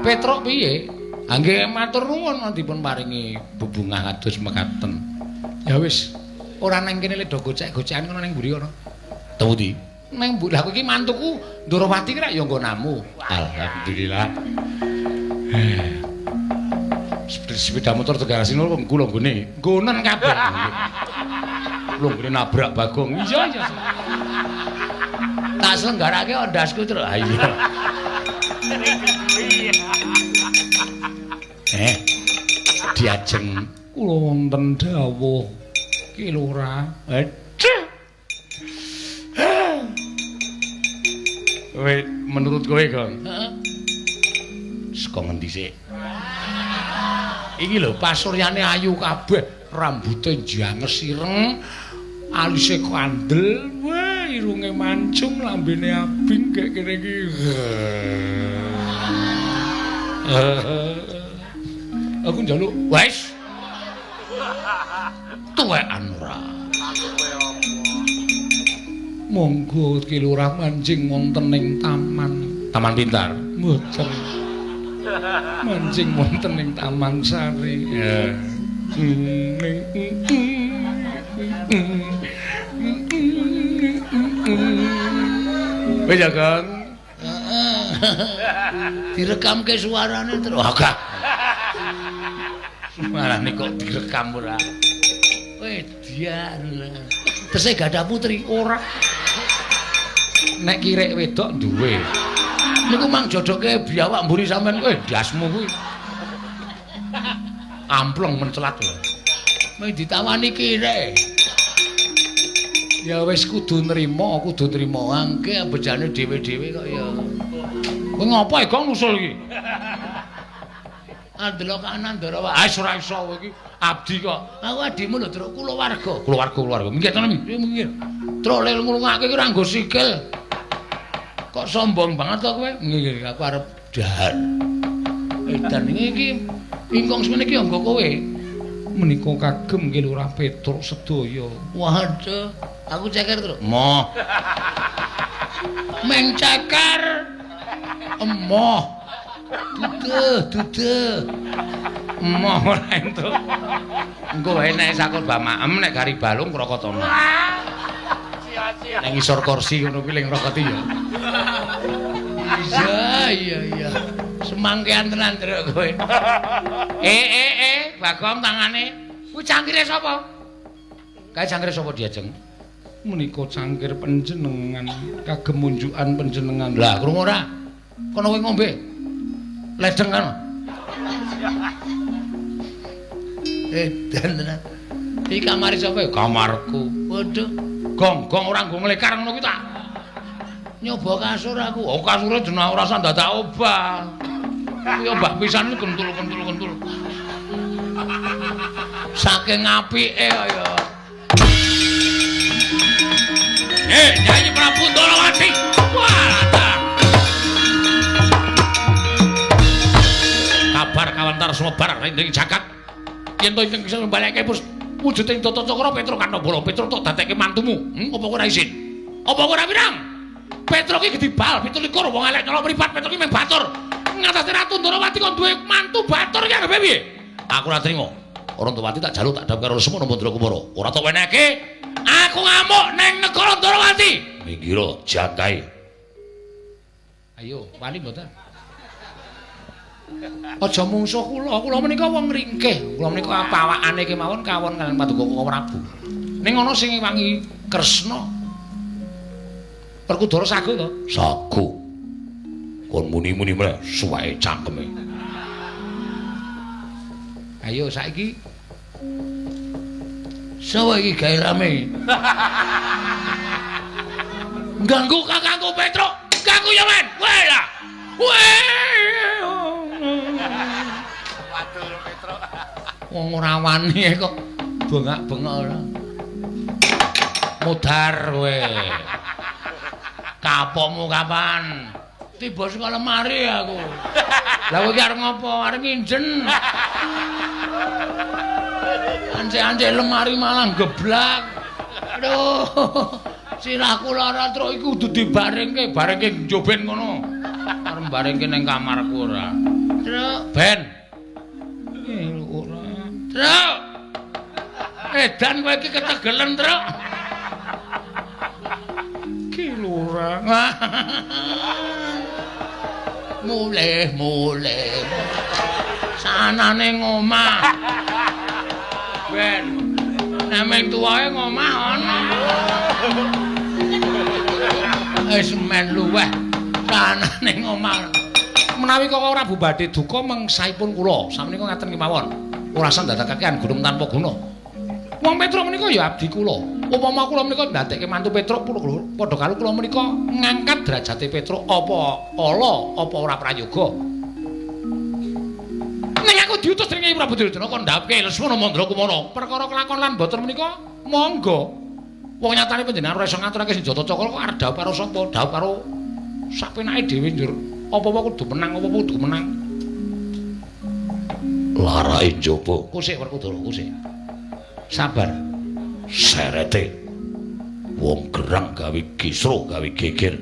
Speaker 3: Petruk piye? Nggih matur nuwun dipun paringi bebungah kados mekaten. Ya wis, ora nang kene le do gocek-gocekan ngono ning mburi ana. Temuti. Nang mburi aku iki mantuku Ndorowati ki rak ya nggonamu. Alhamdulillah. Sepeda motor tegarasi ngono kula nggone. Nggonen kabeh. Lho nggone nabrak Bagong. Iya. Tak selenggarake ondasku terus. Ha iya. Diajeng kula wonten dawuh ki Lurah. Kowe menurut kowe, Gong? Heeh. Saka ngendi sik? Iki lho pasuryane ayu kabeh, rambute janges ireng, alise kandel, wah irunge mancung, lambene abing kayak kene iki. Aku njaluk, wes. Tuwekan ora. Monggo Ki Lurah mancing wonten ing taman. Taman Pintar. Mboten. Mancing wonten ing Taman Sari. Ya. Wis ya, Kang. Direkamke suarane terus. Agak. Suarane kok direkam ora. Wedian. Tesih gadah putri ora. Nek kirek wedok duwe. Niku mang jodoke biawak mburi sampean kowe dasmu kuwi. Amplong mencelat lho. Kowe ditawani kirek. Ya wis kudu nrimo. Angke bejane dhewe-dhewe kok ya. Kowe ngopo e Gong nusul iki? Andelok kanan Ndarawa. Ah ora iso kowe iki abdi kok. Aku adimu lho, Truk, kulawarga. Kulawarga. Minggir to, minggir. Truk lel ngrungake iki ora nggo sikil. Kok sombong banget to kowe? Nggih, aku arep dahar. Edan iki ingkang semene iki anggo kowe. Menika kagem Ki Lurah Petruk sedaya. Waduh, aku ceker terus. Emoh. Meng ceker. Emoh. Duduh. Emoh ora entuk. Engko wae nek sakon bamaem nek gari balung krokotono. Nang isor kursi ngono kuwi ling rokoti ya. Iya. Semangkean tenan Truk kowe. Bagong tangane. Kuwi cangkire sapa? Kae cangkire sapa diajeng? Menika cangkir panjenengan kagem unjukan panjenengan. Lah, krungu ora? Kono kowe ngombe. Ledeng kan. Tenan. Iki kamare sapa? Kamarku. Waduh. Gong ora nggo nglekar ngono kuwi ta. Nyoba kasur aku. Oh, kasure jeneng ora usah dadak obah. Kuwi obah pisan kentul. Saking apike kaya. Nyanyi Prabu Ndorowati. Wah, kabar kawantar sumebar ing jagat. Yen to ingkang bisa mbalekake wujuding Tata Cakra Petruk Kanambala. Petruk tok dadekke mantumu. Apa kowe ora izin? Apa kowe ora wirang? Petruk iki gedibal 17 wong elek nyolok mripat. Petruk iki mung batur. Ngatasé Ratu Ndorowati kon duwe mantu batur iki arepe piye? Aku ora trima. Wrontowati tak jaluk tak dawuh karo Lesmana Mandra Kumara. Ora tak wenehke. Aku ngamuk ning negara Ndorowati. Minggir jangkae. Ayo, wani mboten? Aja mungsuh kula menika wong ringkih. Kula menika pawakane kemawon kawon kaliyan Paduka Prabu. Ning ana sing wangi Kresna. Perkudara sagu to? Sagu.
Speaker 1: kon muni-muni meneh suwahe cangkeme.
Speaker 3: Ayo saiki. Sawa iki gawe rame. Ganggu kakangku Petro. Ganggu ya men. Weh lah. Weh. Waduh Petro. Wong ora wani kok bengak-bengok ora. Mudhar kowe. Kapokmu kapan? Tiba saka lemari aku. Lah kowe iki arep ngopo? Arep nginjen. Anje-anje lemari malah geblak. Aduh. Sirahku lara truk iku kudu dibarengke, barengke njoben ngono. Arep barengke ning kamarku ora. Truk, Ben. Ora. Truk. Edan kowe iki ketegelen, Truk. Ki lurah. Mulih. Sanane ngomah. Ben. Nemeng tuwae ngomah ana. Wis men luweh. Sanane ngomah.
Speaker 1: Menawi kok ora bubade duka mengsaipun kula, samenika ngaten kemawon. Ora sandhataken gunung tanpa guna. Wong Petruk menika ya abdi kula. Upama kula menika ndadekke mantu Petruk padha karo kula menika ngangkat derajate Petruk apa ala apa ora prayoga. Ning aku diutus dening Nyai Prabu Duryudana kon ndhapke Lesmana Mandra Kumara. Perkara kelakon lan boten menika monggo. Wong nyatane panjenengan ora iso ngaturake senjata cakra kok arep dhawuh karo sapa? Dhawuh karo sapenake dhewe njur. Apa-apa kudu menang, apa-apa kudu menang. Larae njaba. Kusik Werkudara, kusik. Sabar. Serete. Wong gerang gawe kisra, gawe geger.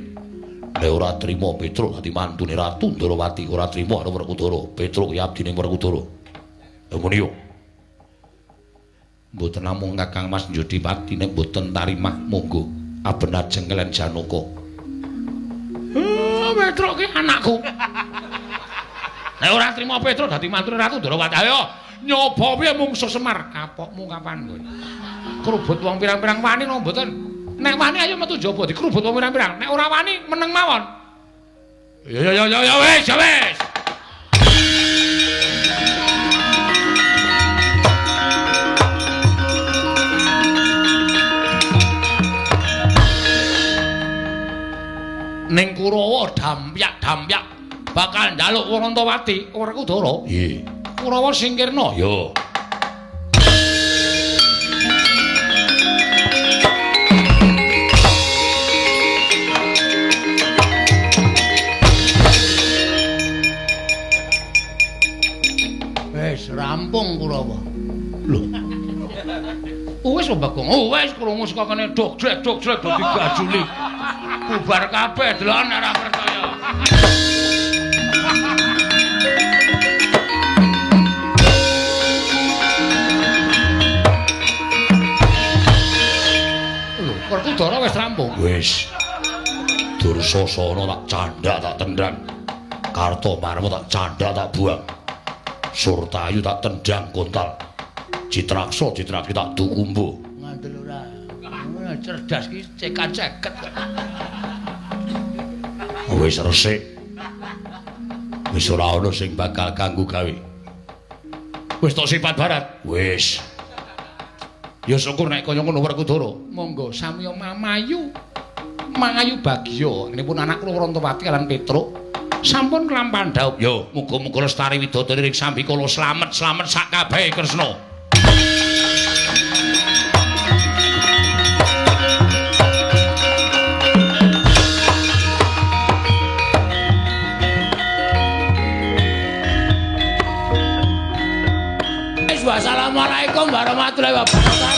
Speaker 1: Nek ora trima Petruk dadi mantune Ratu Ndrawati, ora trima karo Werkudara. Petruk ya abdine Werkudara. Ngono yo. Mboten namung Kakang Mas Jodipati nek mboten tarimah monggo abenajeng kalian Janaka. Petruk ki anakku. Nek ora trima Petruk dadi mantune Ratu Ndrawati. Ayo nyoba piye mungsuh Semar. Kapokmu kapan kowe? Krubut wong pirang-pirang wani no mboten. Nek wani ayo metu jaba dikrubut wong pirang-pirang. Nek ora wani meneng mawon. Ya wis. Ning Kurawa dampyak bakal njaluk Warantawati Werkudara. Nggih. Kurawa singkirna. Ya.
Speaker 3: Wis rampung Kurawa.
Speaker 1: Lho. Wis Bagong. Wis krungu saka kene dogdrek dadi gajuli. Bubar kabeh delok nek ora percaya. Lho, Werkudara wis rampung. Wis. Dursasana tak candhak tak tendang. Kartomarma tak candhak tak buang. Surtayu tak tendang kontal. Citraksa citraki tak dukumbu.
Speaker 3: Ngandel ora. Cerdas ki cekan-ceket.
Speaker 1: Wis resik. Wis ora ana sing bakal kanggo gawe. Wis tok sifat barat. Wis. Ya syukur nek kaya ngono Werkudara. Monggo samiya mamayu. Mangayu bagya nipun anak kula Warantawati lan Petruk. Sampun kelampahan dhaup. Ya, muga-muga lestari widodari ring sambikala slamet sak kabehe Kresna. Assalamualaikum warahmatullahi wabarakatuh.